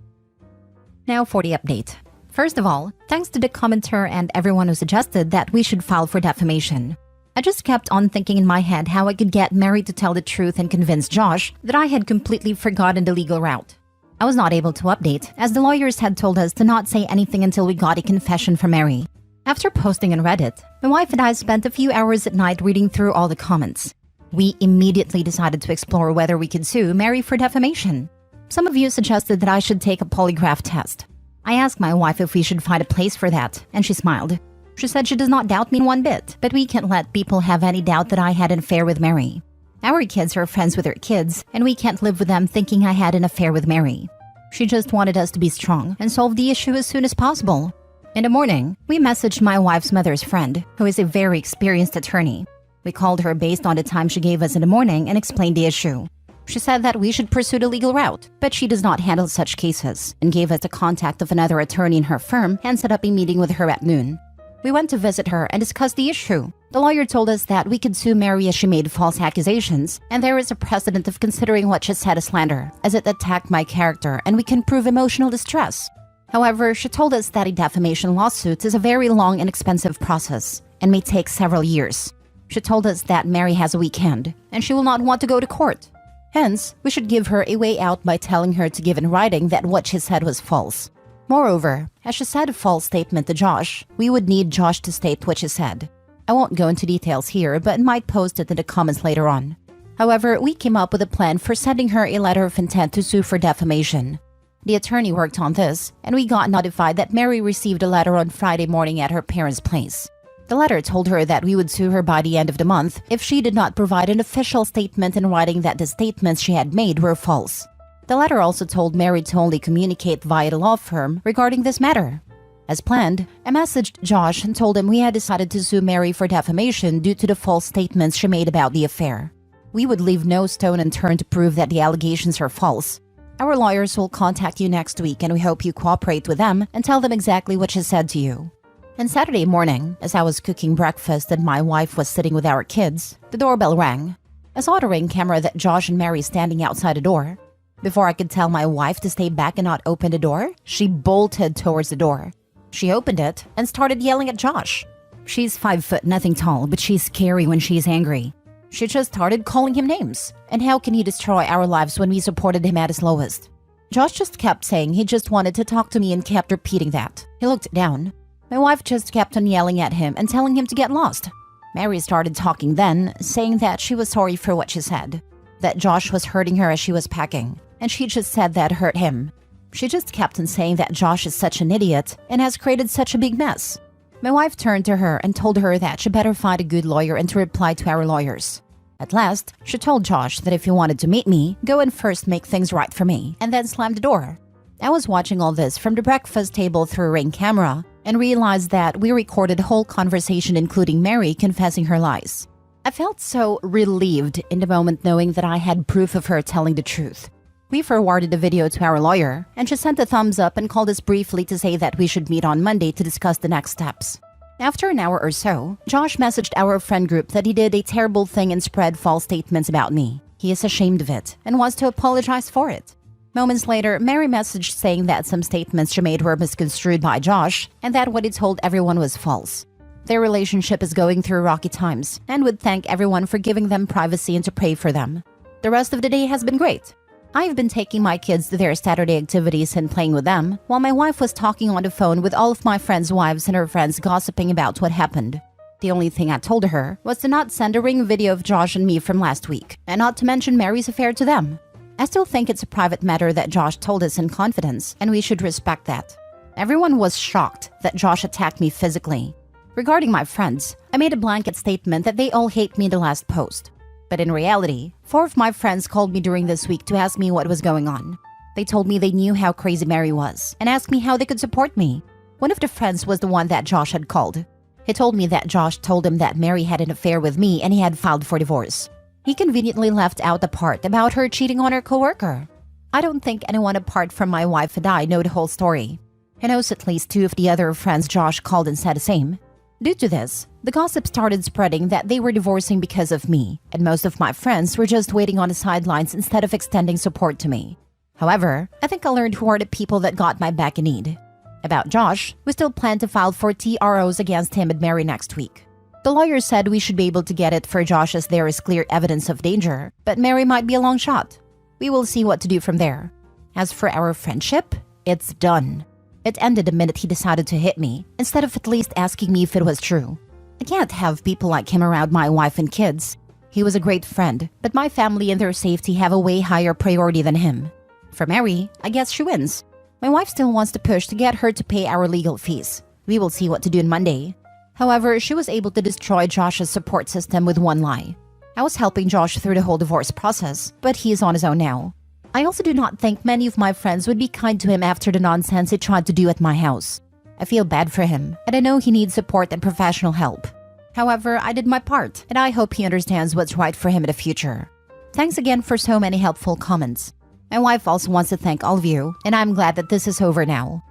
Now for the update. First of all, thanks to the commenter and everyone who suggested that we should file for defamation. I just kept on thinking in my head how I could get Mary to tell the truth and convince Josh that I had completely forgotten the legal route. I was not able to update, as the lawyers had told us to not say anything until we got a confession from Mary. After posting on Reddit, my wife and I spent a few hours at night reading through all the comments. We immediately decided to explore whether we could sue Mary for defamation. Some of you suggested that I should take a polygraph test. I asked my wife if we should find a place for that, and she smiled. She said she does not doubt me one bit, but we can't let people have any doubt that I had an affair with Mary. Our kids are friends with her kids, and we can't live with them thinking I had an affair with Mary. She just wanted us to be strong and solve the issue as soon as possible. In the morning, we messaged my wife's mother's friend, who is a very experienced attorney. We called her based on the time she gave us in the morning and explained the issue. She said that we should pursue the legal route, but she does not handle such cases, and gave us the contact of another attorney in her firm and set up a meeting with her at noon. We went to visit her and discussed the issue. The lawyer told us that we could sue Mary as she made false accusations, and there is a precedent of considering what she said as slander, as it attacked my character and we can prove emotional distress. However, she told us that a defamation lawsuit is a very long and expensive process, and may take several years. She told us that Mary has a weak hand, and she will not want to go to court. Hence, we should give her a way out by telling her to give in writing that what she said was false. Moreover, as she said a false statement to Josh, we would need Josh to state what she said. I won't go into details here, but might post it in the comments later on. However, we came up with a plan for sending her a letter of intent to sue for defamation. The attorney worked on this, and we got notified that Mary received a letter on Friday morning at her parents' place. The letter told her that we would sue her by the end of the month if she did not provide an official statement in writing that the statements she had made were false. The letter also told Mary to only communicate via the law firm regarding this matter. As planned, I messaged Josh and told him we had decided to sue Mary for defamation due to the false statements she made about the affair. We would leave no stone unturned to prove that the allegations are false. Our lawyers will contact you next week, and we hope you cooperate with them and tell them exactly what she said to you. On Saturday morning, as I was cooking breakfast and my wife was sitting with our kids, the doorbell rang. I saw the Ring camera that Josh and Mary standing outside the door. Before I could tell my wife to stay back and not open the door, she bolted towards the door. She opened it and started yelling at Josh. She's 5 foot nothing tall, but she's scary when she's angry. She just started calling him names. And how can he destroy our lives when we supported him at his lowest? Josh just kept saying he just wanted to talk to me and kept repeating that. He looked down. My wife just kept on yelling at him and telling him to get lost. Mary started talking then, saying that she was sorry for what she said, that Josh was hurting her as she was packing, and she just said that hurt him. She just kept on saying that Josh is such an idiot and has created such a big mess. My wife turned to her and told her that she better find a good lawyer and to reply to our lawyers. At last, she told Josh that if he wanted to meet me, go and first make things right for me, and then slammed the door. I was watching all this from the breakfast table through a Ring camera and realized that we recorded the whole conversation, including Mary confessing her lies. I felt so relieved in the moment knowing that I had proof of her telling the truth. We forwarded the video to our lawyer, and she sent a thumbs up and called us briefly to say that we should meet on Monday to discuss the next steps. After an hour or so, Josh messaged our friend group that he did a terrible thing and spread false statements about me. He is ashamed of it and wants to apologize for it. Moments later, Mary messaged saying that some statements she made were misconstrued by Josh and that what he told everyone was false. Their relationship is going through rocky times and would thank everyone for giving them privacy and to pray for them. The rest of the day has been great. I've been taking my kids to their Saturday activities and playing with them, while my wife was talking on the phone with all of my friends' wives and her friends gossiping about what happened. The only thing I told her was to not send a Ring video of Josh and me from last week, and not to mention Mary's affair to them. I still think it's a private matter that Josh told us in confidence, and we should respect that. Everyone was shocked that Josh attacked me physically. Regarding my friends, I made a blanket statement that they all hate me in the last post. But in reality, 4 of my friends called me during this week to ask me what was going on. They told me they knew how crazy Mary was and asked me how they could support me. One of the friends was the one that Josh had called. He told me that Josh told him that Mary had an affair with me and he had filed for divorce. He conveniently left out the part about her cheating on her coworker. I don't think anyone apart from my wife and I know the whole story. He knows at least 2 of the other friends Josh called and said the same. Due to this, the gossip started spreading that they were divorcing because of me, and most of my friends were just waiting on the sidelines instead of extending support to me. However, I think I learned who are the people that got my back in need. About Josh, we still plan to file for TROs against him and Mary next week. The lawyer said we should be able to get it for Josh as there is clear evidence of danger, but Mary might be a long shot. We will see what to do from there. As for our friendship, it's done. It ended the minute he decided to hit me, instead of at least asking me if it was true. I can't have people like him around my wife and kids. He was a great friend, but my family and their safety have a way higher priority than him. For Mary, I guess she wins. My wife still wants to push to get her to pay our legal fees. We will see what to do on Monday. However, she was able to destroy Josh's support system with one lie. I was helping Josh through the whole divorce process, but he is on his own now. I also do not think many of my friends would be kind to him after the nonsense he tried to do at my house. I feel bad for him, and I know he needs support and professional help. However, I did my part, and I hope he understands what's right for him in the future. Thanks again for so many helpful comments. My wife also wants to thank all of you, and I'm glad that this is over now.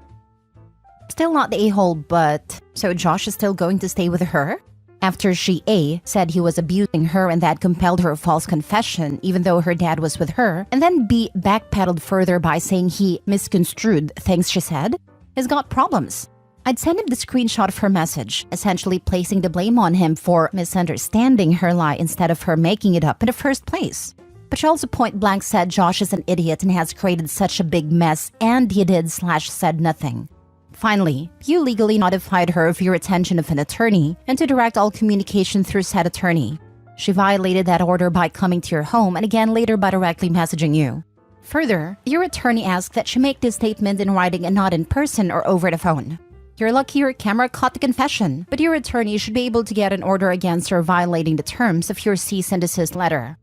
Still not the a-hole, but... So Josh is still going to stay with her? After she A. said he was abusing her and that compelled her false confession even though her dad was with her, and then B. backpedaled further by saying he misconstrued things she said, has got problems. I'd send him the screenshot of her message, essentially placing the blame on him for misunderstanding her lie instead of her making it up in the first place. But she also point blank said Josh is an idiot and has created such a big mess, and he did/said nothing. Finally, you legally notified her of your retention of an attorney and to direct all communication through said attorney. She violated that order by coming to your home and again later by directly messaging you. Further, your attorney asked that she make this statement in writing and not in person or over the phone. You're lucky your camera caught the confession, but your attorney should be able to get an order against her violating the terms of your cease and desist letter.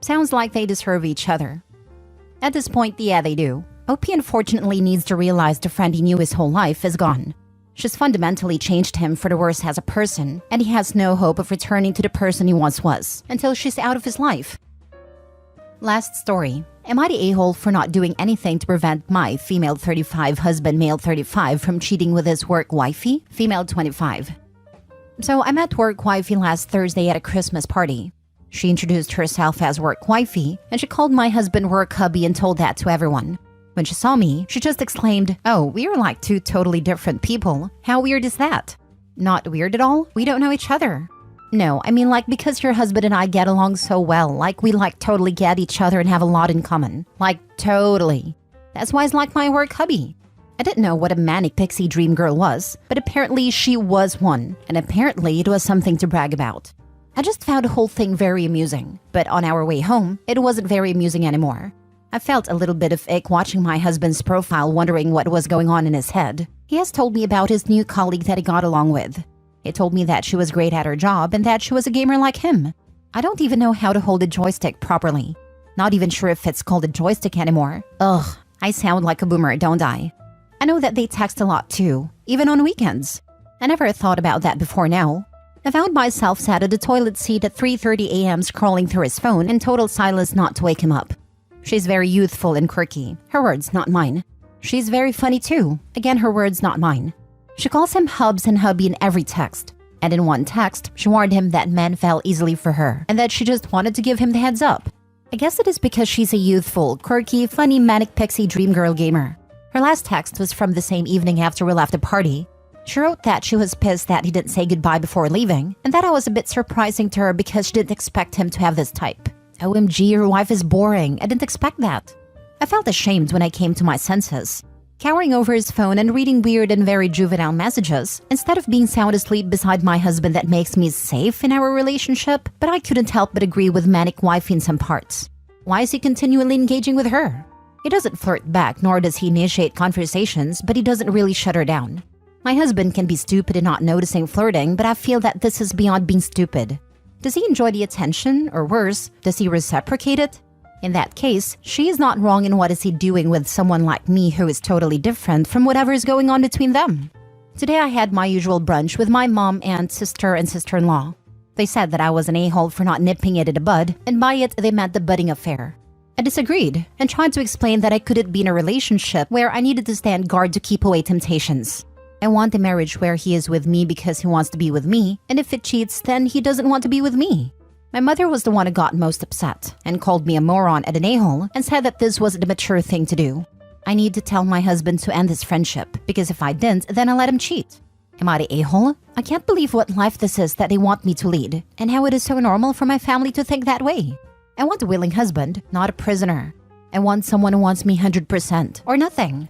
Sounds like they deserve each other. At this point, yeah, they do. OP unfortunately needs to realize the friend he knew his whole life is gone. She's fundamentally changed him for the worse as a person, and he has no hope of returning to the person he once was, until she's out of his life. Last story. Am I the a-hole for not doing anything to prevent my female 35 husband male 35 from cheating with his work wifey, female 25? So I met work wifey last Thursday at a Christmas party. She introduced herself as work wifey, and she called my husband work hubby and told that to everyone. When she saw me, she just exclaimed, "Oh, we are like 2 totally different people. How weird is that?" Not weird at all. We don't know each other. No, I mean like because your husband and I get along so well, like we like totally get each other and have a lot in common. Like totally. That's why he's like my work hubby. I didn't know what a manic pixie dream girl was, but apparently she was one, and apparently it was something to brag about. I just found the whole thing very amusing, but on our way home, it wasn't very amusing anymore. I felt a little bit of ick watching my husband's profile, wondering what was going on in his head. He has told me about his new colleague that he got along with. He told me that she was great at her job and that she was a gamer like him. I don't even know how to hold a joystick properly. Not even sure if it's called a joystick anymore. Ugh, I sound like a boomer, don't I? I know that they text a lot too, even on weekends. I never thought about that before now. I found myself sat at the toilet seat at 3:30 a.m. scrolling through his phone in total silence not to wake him up. She's very youthful and quirky. Her words, not mine. She's very funny too. Again, her words, not mine. She calls him hubs and hubby in every text. And in one text, she warned him that men fell easily for her and that she just wanted to give him the heads up. I guess it is because she's a youthful, quirky, funny, manic pixie dream girl gamer. Her last text was from the same evening after we left the party. She wrote that she was pissed that he didn't say goodbye before leaving, and that I was a bit surprising to her because she didn't expect him to have this type. OMG, your wife is boring. I didn't expect that. I felt ashamed when I came to my senses. Cowering over his phone and reading weird and very juvenile messages, instead of being sound asleep beside my husband that makes me safe in our relationship, but I couldn't help but agree with manic wifey in some parts. Why is he continually engaging with her? He doesn't flirt back, nor does he initiate conversations, but he doesn't really shut her down. My husband can be stupid in not noticing flirting, but I feel that this is beyond being stupid. Does he enjoy the attention, or worse, does he reciprocate it? In that case, she is not wrong in what is he doing with someone like me who is totally different from whatever is going on between them. Today I had my usual brunch with my mom, aunt, sister, and sister-in-law. They said that I was an a-hole for not nipping it in the bud, and by it they meant the budding affair. I disagreed, and tried to explain that I couldn't be in a relationship where I needed to stand guard to keep away temptations. I want a marriage where he is with me because he wants to be with me, and if it cheats, then he doesn't want to be with me. My mother was the one who got most upset, and called me a moron and an a-hole, and said that this wasn't a mature thing to do. I need to tell my husband to end this friendship, because if I didn't, then I'll let him cheat. Am I the a-hole? I can't believe what life this is that they want me to lead, and how it is so normal for my family to think that way. I want a willing husband, not a prisoner. I want someone who wants me 100%, or nothing.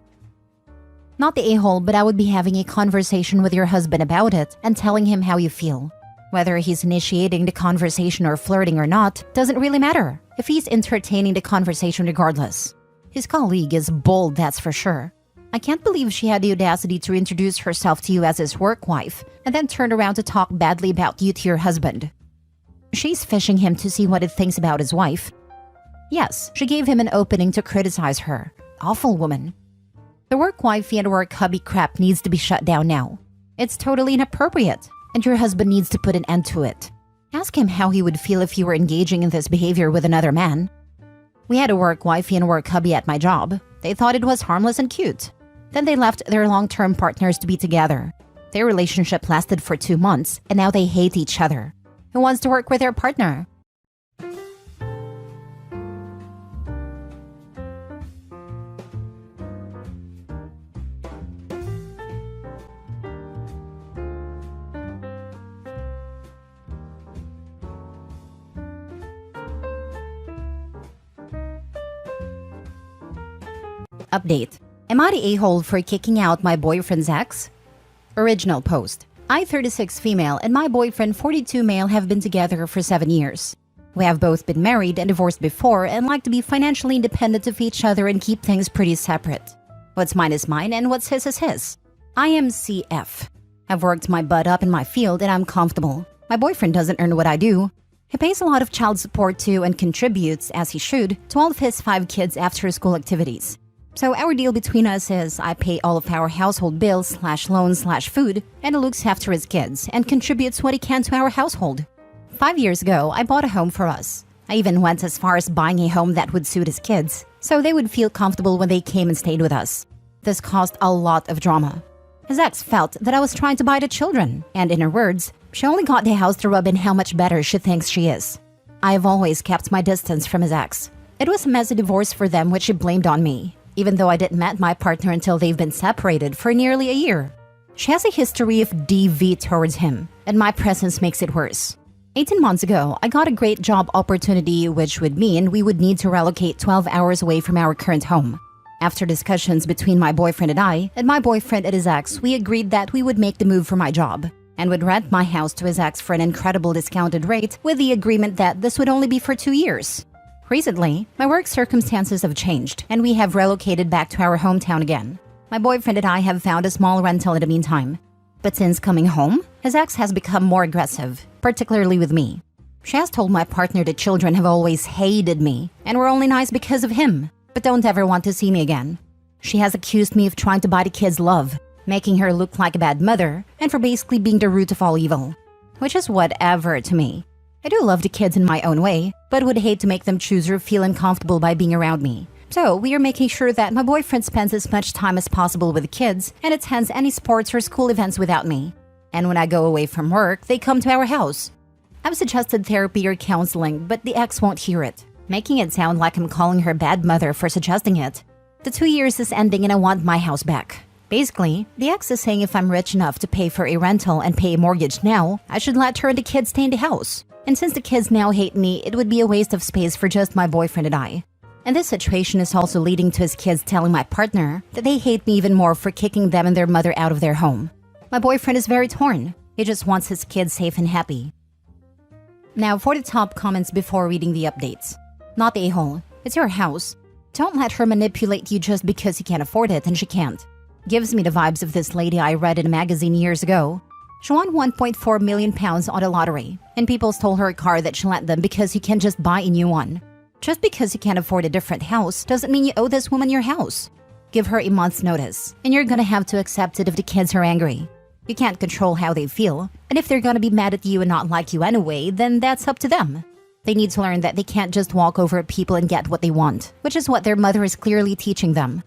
Not the a-hole, but I would be having a conversation with your husband about it and telling him how you feel. Whether he's initiating the conversation or flirting or not, doesn't really matter, if he's entertaining the conversation regardless. His colleague is bold, that's for sure. I can't believe she had the audacity to introduce herself to you as his work wife, and then turn around to talk badly about you to your husband. She's fishing him to see what he thinks about his wife. Yes, she gave him an opening to criticize her. Awful woman. The work wifey and work hubby crap needs to be shut down now. It's totally inappropriate, and your husband needs to put an end to it. Ask him how he would feel if you were engaging in this behavior with another man. We had a work wifey and work hubby at my job. They thought it was harmless and cute. Then they left their long-term partners to be together. Their relationship lasted for 2 months, and now they hate each other. Who wants to work with their partner? Update. Am I the a-hole for kicking out my boyfriend's ex? Original post. I, 36 female, and my boyfriend, 42 male, have been together for 7 years. We have both been married and divorced before and like to be financially independent of each other and keep things pretty separate. What's mine is mine and what's his is his. I am CF. I've worked my butt up in my field and I'm comfortable. My boyfriend doesn't earn what I do. He pays a lot of child support to and contributes, as he should, to all of his 5 kids' after-school activities. So our deal between us is I pay all of our household bills / loans / food, and he looks after his kids and contributes what he can to our household. 5 years ago, I bought a home for us. I even went as far as buying a home that would suit his kids, so they would feel comfortable when they came and stayed with us. This caused a lot of drama. His ex felt that I was trying to buy the children, and in her words, she only got the house to rub in how much better she thinks she is. I have always kept my distance from his ex. It was a messy divorce for them, which she blamed on me, even though I didn't meet my partner until they've been separated for nearly a year. She has a history of DV towards him, and my presence makes it worse. 18 months ago, I got a great job opportunity, which would mean we would need to relocate 12 hours away from our current home. After discussions between my boyfriend and I, and my boyfriend and his ex, we agreed that we would make the move for my job, and would rent my house to his ex for an incredible discounted rate with the agreement that this would only be for 2 years. Recently, my work circumstances have changed and we have relocated back to our hometown again. My boyfriend and I have found a small rental in the meantime. But since coming home, his ex has become more aggressive, particularly with me. She has told my partner that children have always hated me and were only nice because of him, but don't ever want to see me again. She has accused me of trying to buy the kids' love, making her look like a bad mother, and for basically being the root of all evil. Which is whatever to me. I do love the kids in my own way, but would hate to make them choose or feel uncomfortable by being around me. So we are making sure that my boyfriend spends as much time as possible with the kids and attends any sports or school events without me. And when I go away from work, they come to our house. I've suggested therapy or counseling, but the ex won't hear it, making it sound like I'm calling her bad mother for suggesting it. The 2 years is ending and I want my house back. Basically, the ex is saying if I'm rich enough to pay for a rental and pay a mortgage now, I should let her and the kids stay in the house. And since the kids now hate me, it would be a waste of space for just my boyfriend and I. And this situation is also leading to his kids telling my partner that they hate me even more for kicking them and their mother out of their home. My boyfriend is very torn. He just wants his kids safe and happy. Now for the top comments before reading the updates. Not the a-hole. It's your house. Don't let her manipulate you just because you can't afford it and she can't. Gives me the vibes of this lady I read in a magazine years ago. She won £1.4 million on a lottery, and people stole her car that she lent them because you can just buy a new one. Just because you can't afford a different house doesn't mean you owe this woman your house. Give her a month's notice, and you're gonna have to accept it if the kids are angry. You can't control how they feel, and if they're gonna be mad at you and not like you anyway, then that's up to them. They need to learn that they can't just walk over people and get what they want, which is what their mother is clearly teaching them.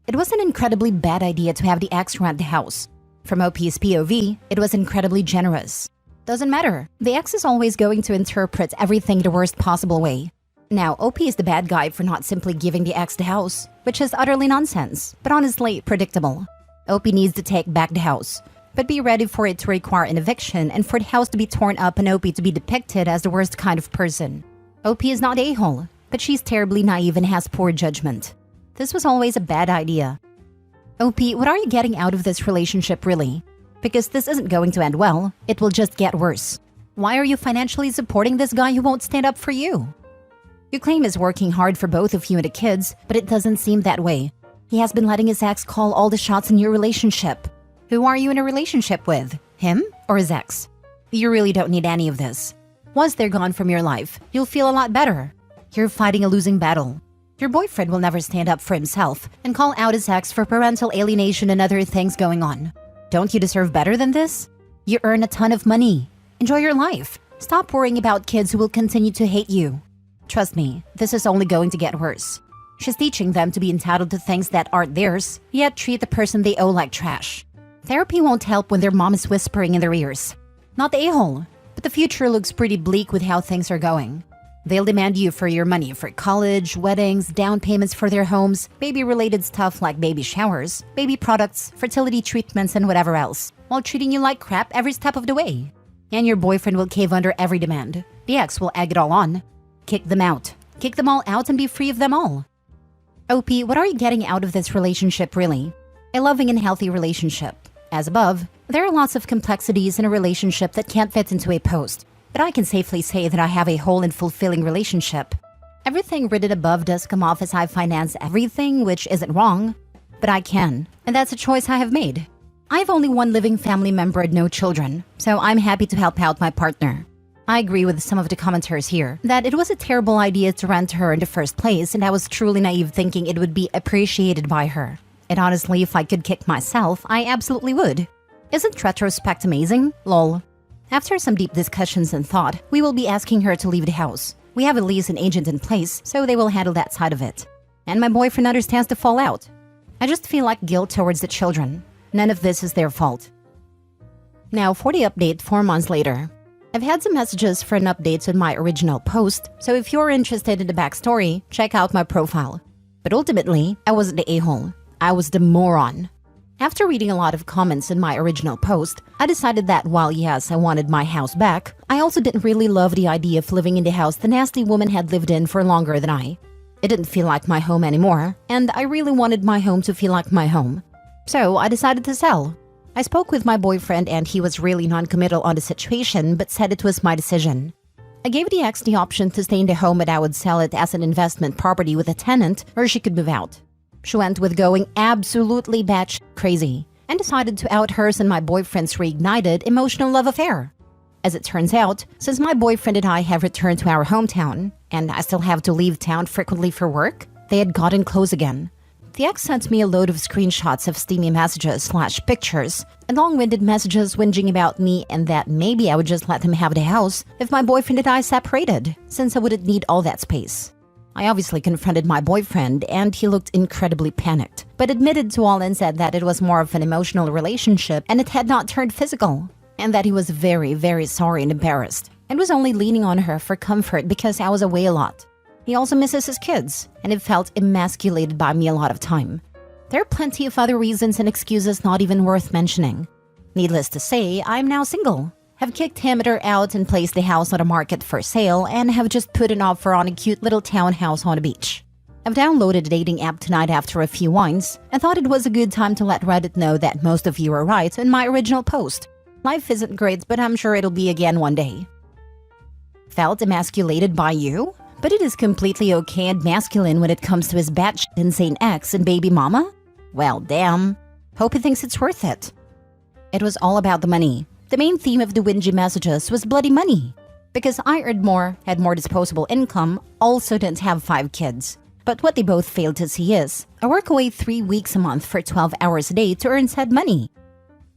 It was an incredibly bad idea to have the ex rent the house. From OP's POV, it was incredibly generous. Doesn't matter. The ex is always going to interpret everything the worst possible way. Now, OP is the bad guy for not simply giving the ex the house, which is utterly nonsense, but honestly predictable. OP needs to take back the house, but be ready for it to require an eviction and for the house to be torn up and OP to be depicted as the worst kind of person. OP is not a-hole, but she's terribly naive and has poor judgment. This was always a bad idea. OP, what are you getting out of this relationship really? Because this isn't going to end well, it will just get worse. Why are you financially supporting this guy who won't stand up for you? You claim he's working hard for both of you and the kids, but it doesn't seem that way. He has been letting his ex call all the shots in your relationship. Who are you in a relationship with? Him or his ex? You really don't need any of this. Once they're gone from your life, you'll feel a lot better. You're fighting a losing battle. Your boyfriend will never stand up for himself and call out his ex for parental alienation and other things going on. Don't you deserve better than this? You earn a ton of money. Enjoy your life. Stop worrying about kids who will continue to hate you. Trust me, this is only going to get worse. She's teaching them to be entitled to things that aren't theirs, yet treat the person they owe like trash. Therapy won't help when their mom is whispering in their ears. Not the a-hole, but the future looks pretty bleak with how things are going. They'll demand you for your money for college, weddings, down payments for their homes, baby-related stuff like baby showers, baby products, fertility treatments, and whatever else, while treating you like crap every step of the way. And your boyfriend will cave under every demand. The ex will egg it all on. Kick them out. Kick them all out and be free of them all. OP, what are you getting out of this relationship really? A loving and healthy relationship. As above, there are lots of complexities in a relationship that can't fit into a post. But I can safely say that I have a whole and fulfilling relationship. Everything written above does come off as I finance everything, which isn't wrong. But I can, and that's a choice I have made. I have only one living family member and no children, so I'm happy to help out my partner. I agree with some of the commenters here that it was a terrible idea to rent her in the first place, and I was truly naive thinking it would be appreciated by her. And honestly, if I could kick myself, I absolutely would. Isn't retrospect amazing? Lol. After some deep discussions and thought, we will be asking her to leave the house. We have a lease and agent in place, so they will handle that side of it. And my boyfriend understands the fallout. I just feel like guilt towards the children. None of this is their fault. Now for the update 4 months later. I've had some messages for an update on my original post, so if you're interested in the backstory, check out my profile. But ultimately, I wasn't the a-hole. I was the moron. After reading a lot of comments in my original post, I decided that while yes, I wanted my house back, I also didn't really love the idea of living in the house the nasty woman had lived in for longer than I. It didn't feel like my home anymore, and I really wanted my home to feel like my home. So I decided to sell. I spoke with my boyfriend and he was really non-committal on the situation but said it was my decision. I gave the ex the option to stay in the home, but I would sell it as an investment property with a tenant, or she could move out. She went with going absolutely batshit crazy and decided to out hers and my boyfriend's reignited emotional love affair. As it turns out, since my boyfriend and I have returned to our hometown, and I still have to leave town frequently for work, they had gotten close again. The ex sent me a load of screenshots of steamy messages/pictures and long-winded messages whinging about me and that maybe I would just let him have the house if my boyfriend and I separated, since I wouldn't need all that space. I obviously confronted my boyfriend and he looked incredibly panicked, but admitted to all and said that it was more of an emotional relationship and it had not turned physical, and that he was very, very sorry and embarrassed, and was only leaning on her for comfort because I was away a lot. He also misses his kids, and it felt emasculated by me a lot of time. There are plenty of other reasons and excuses not even worth mentioning. Needless to say, I'm now single, have kicked him and her out and placed the house on the market for sale, and have just put an offer on a cute little townhouse on a beach. I've downloaded a dating app tonight after a few wines, and thought it was a good time to let Reddit know that most of you are right in my original post. Life isn't great, but I'm sure it'll be again one day. Felt emasculated by you? But it is completely okay and masculine when it comes to his batshit insane ex and baby mama? Well, damn. Hope he thinks it's worth it. It was all about the money. The main theme of the whingy messages was bloody money. Because I earned more, had more disposable income, also didn't have 5 kids. But what they both failed to see is, I work away 3 weeks a month for 12 hours a day to earn said money.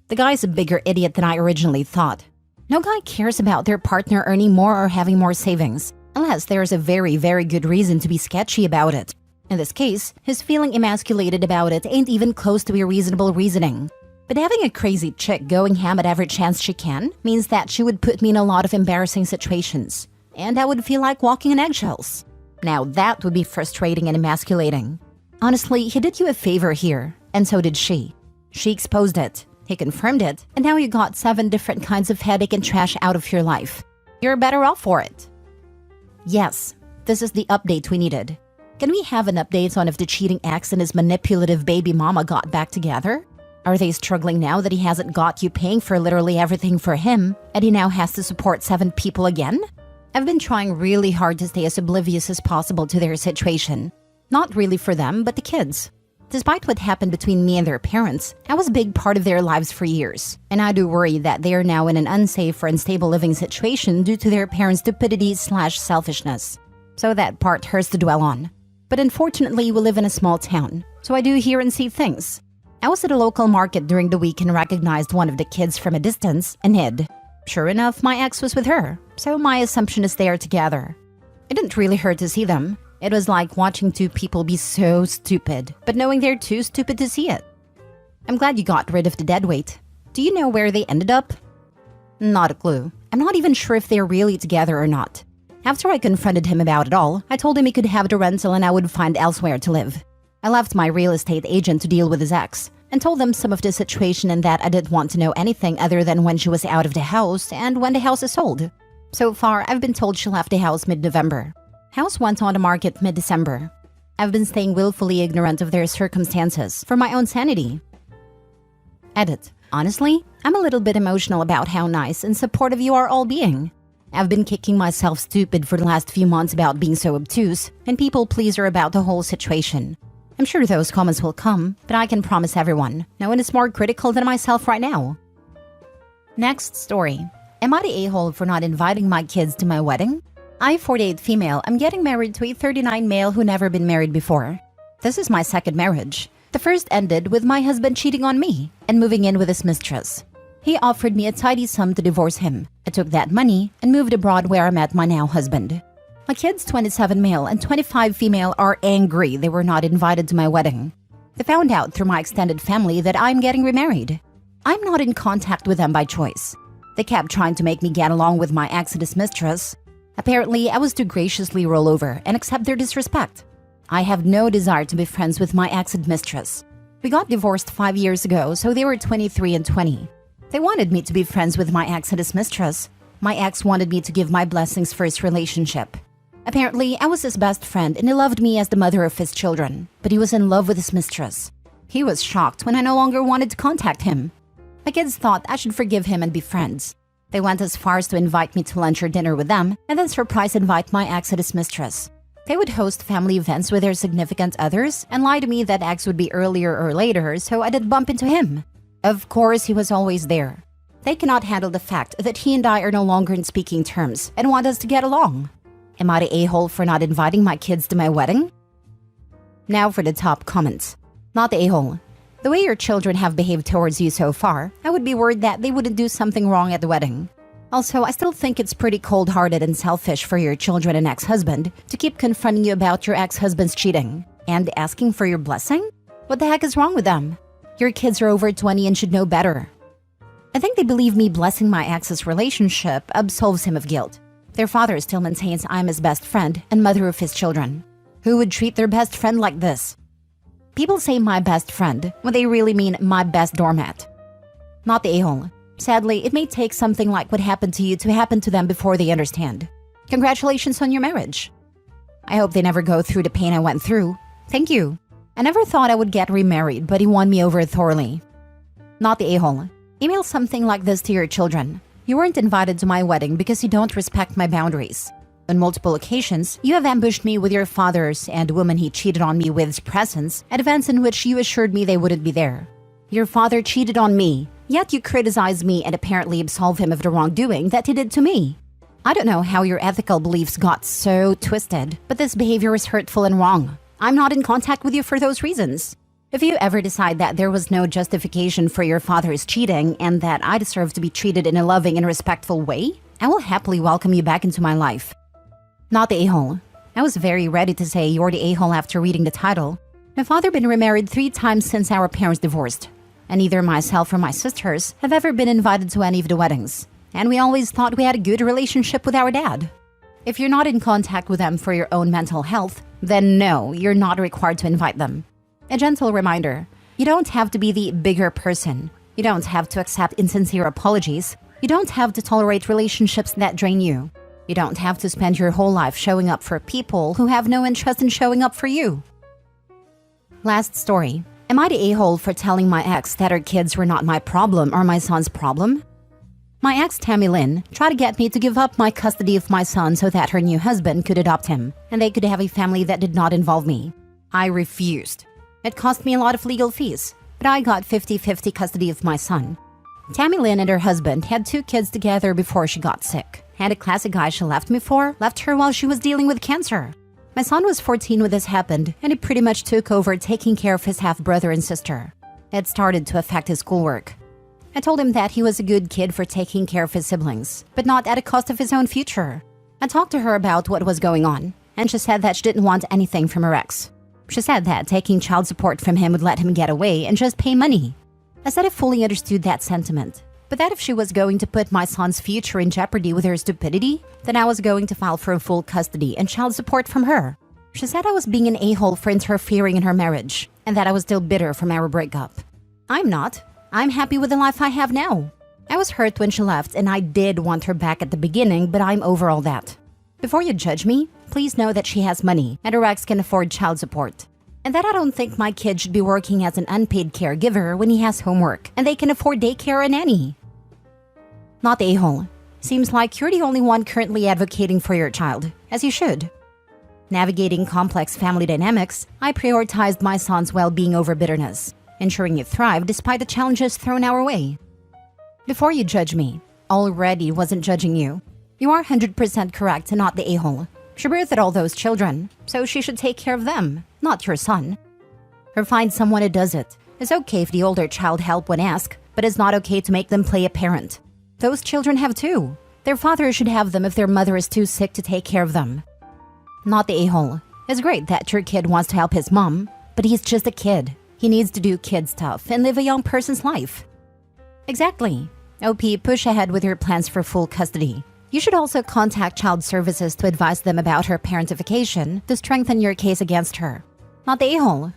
The guy's a bigger idiot than I originally thought. No guy cares about their partner earning more or having more savings, unless there's a very, very good reason to be sketchy about it. In this case, his feeling emasculated about it ain't even close to a reasonable reasoning. But having a crazy chick going ham at every chance she can means that she would put me in a lot of embarrassing situations, and I would feel like walking on eggshells. Now that would be frustrating and emasculating. Honestly, he did you a favor here, and so did she. She exposed it, he confirmed it, and now you got 7 different kinds of headache and trash out of your life. You're better off for it. Yes, this is the update we needed. Can we have an update on if the cheating ex and his manipulative baby mama got back together? Are they struggling now that he hasn't got you paying for literally everything for him, and he now has to support 7 people again? I've been trying really hard to stay as oblivious as possible to their situation. Not really for them, but the kids. Despite what happened between me and their parents, I was a big part of their lives for years, and I do worry that they are now in an unsafe or unstable living situation due to their parents' stupidity/selfishness. So that part hurts to dwell on. But unfortunately, we live in a small town, so I do hear and see things. I was at a local market during the week and recognized one of the kids from a distance and hid. Sure enough, my ex was with her, so my assumption is they are together. It didn't really hurt to see them. It was like watching 2 people be so stupid, but knowing they're too stupid to see it. I'm glad you got rid of the deadweight. Do you know where they ended up? Not a clue. I'm not even sure if they're really together or not. After I confronted him about it all, I told him he could have the rental and I would find elsewhere to live. I left my real estate agent to deal with his ex, and told them some of the situation and that I didn't want to know anything other than when she was out of the house and when the house is sold. So far, I've been told she left the house mid-November. House went on the market mid-December. I've been staying willfully ignorant of their circumstances for my own sanity. Edit. Honestly, I'm a little bit emotional about how nice and supportive you are all being. I've been kicking myself stupid for the last few months about being so obtuse and people-pleaser about the whole situation. I'm sure those comments will come, but I can promise everyone, no one is more critical than myself right now. Next story. Am I the a-hole for not inviting my kids to my wedding? I, 48 female, am getting married to a 39 male who never been married before. This is my second marriage. The first ended with my husband cheating on me and moving in with his mistress. He offered me a tidy sum to divorce him. I took that money and moved abroad where I met my now husband. My kids, 27 male and 25 female, are angry they were not invited to my wedding. They found out through my extended family that I'm getting remarried. I'm not in contact with them by choice. They kept trying to make me get along with my ex and his mistress. Apparently, I was to graciously roll over and accept their disrespect. I have no desire to be friends with my ex and mistress. We got divorced 5 years ago, so they were 23 and 20. They wanted me to be friends with my ex and his mistress. My ex wanted me to give my blessings for his relationship. Apparently, I was his best friend and he loved me as the mother of his children, but he was in love with his mistress. He was shocked when I no longer wanted to contact him. My kids thought I should forgive him and be friends. They went as far as to invite me to lunch or dinner with them, and then surprise invite my ex and his mistress. They would host family events with their significant others and lie to me that ex would be earlier or later, so I did bump into him. Of course, he was always there. They cannot handle the fact that he and I are no longer in speaking terms and want us to get along. Am I the a-hole for not inviting my kids to my wedding? Now for the top comments. Not the a-hole. The way your children have behaved towards you so far, I would be worried that they wouldn't do something wrong at the wedding. Also, I still think it's pretty cold-hearted and selfish for your children and ex-husband to keep confronting you about your ex-husband's cheating and asking for your blessing? What the heck is wrong with them? Your kids are over 20 and should know better. I think they believe me blessing my ex's relationship absolves him of guilt. Their father still maintains I'm his best friend and mother of his children. Who would treat their best friend like this? People say my best friend when they really mean my best doormat. Not the a-hole. Sadly, it may take something like what happened to you to happen to them before they understand. Congratulations on your marriage. I hope they never go through the pain I went through. Thank you. I never thought I would get remarried, but he won me over thoroughly. Not the a-hole. Email something like this to your children. You weren't invited to my wedding because you don't respect my boundaries. On multiple occasions, you have ambushed me with your father's and woman he cheated on me with's presence at events in which you assured me they wouldn't be there. Your father cheated on me, yet you criticize me and apparently absolve him of the wrongdoing that he did to me. I don't know how your ethical beliefs got so twisted, but this behavior is hurtful and wrong. I'm not in contact with you for those reasons. If you ever decide that there was no justification for your father's cheating and that I deserve to be treated in a loving and respectful way, I will happily welcome you back into my life. Not the a-hole. I was very ready to say you're the a-hole after reading the title. My father been remarried 3 times since our parents divorced, and neither myself or my sisters have ever been invited to any of the weddings. And we always thought we had a good relationship with our dad. If you're not in contact with them for your own mental health, then no, you're not required to invite them. A gentle reminder, you don't have to be the bigger person. You don't have to accept insincere apologies. You don't have to tolerate relationships that drain you. You don't have to spend your whole life showing up for people who have no interest in showing up for you. Last story. Am I the a-hole for telling my ex that her kids were not my problem or my son's problem? My ex, Tammy Lynn, tried to get me to give up my custody of my son so that her new husband could adopt him, and they could have a family that did not involve me. I refused. It cost me a lot of legal fees, but I got 50-50 custody of my son. Tammy Lynn and her husband had 2 kids together before she got sick, and a classic guy she left me for left her while she was dealing with cancer. My son was 14 when this happened, and he pretty much took over taking care of his half-brother and sister. It started to affect his schoolwork. I told him that he was a good kid for taking care of his siblings, but not at a cost of his own future. I talked to her about what was going on, and she said that she didn't want anything from her ex. She said that taking child support from him would let him get away and just pay money. I said I fully understood that sentiment, but that if she was going to put my son's future in jeopardy with her stupidity, then I was going to file for full custody and child support from her. She said I was being an a-hole for interfering in her marriage, and that I was still bitter from our breakup. I'm not. I'm happy with the life I have now. I was hurt when she left, and I did want her back at the beginning, but I'm over all that. Before you judge me, please know that she has money, and her ex can afford child support. And that I don't think my kid should be working as an unpaid caregiver when he has homework, and they can afford daycare and nanny. Not the a-hole. Seems like you're the only one currently advocating for your child, as you should. Navigating complex family dynamics, I prioritized my son's well-being over bitterness, ensuring he thrived despite the challenges thrown our way. Before you judge me, already wasn't judging you. You are 100% correct and not the a-hole. She birthed all those children, so she should take care of them, not your son. Or find someone who does it. It's okay if the older child help when asked, but it's not okay to make them play a parent. Those children have too. Their father should have them if their mother is too sick to take care of them. Not the a-hole. It's great that your kid wants to help his mom, but he's just a kid. He needs to do kid stuff and live a young person's life. Exactly. OP, push ahead with your plans for full custody. You should also contact Child Services to advise them about her parentification to strengthen your case against her. Not the a-hole.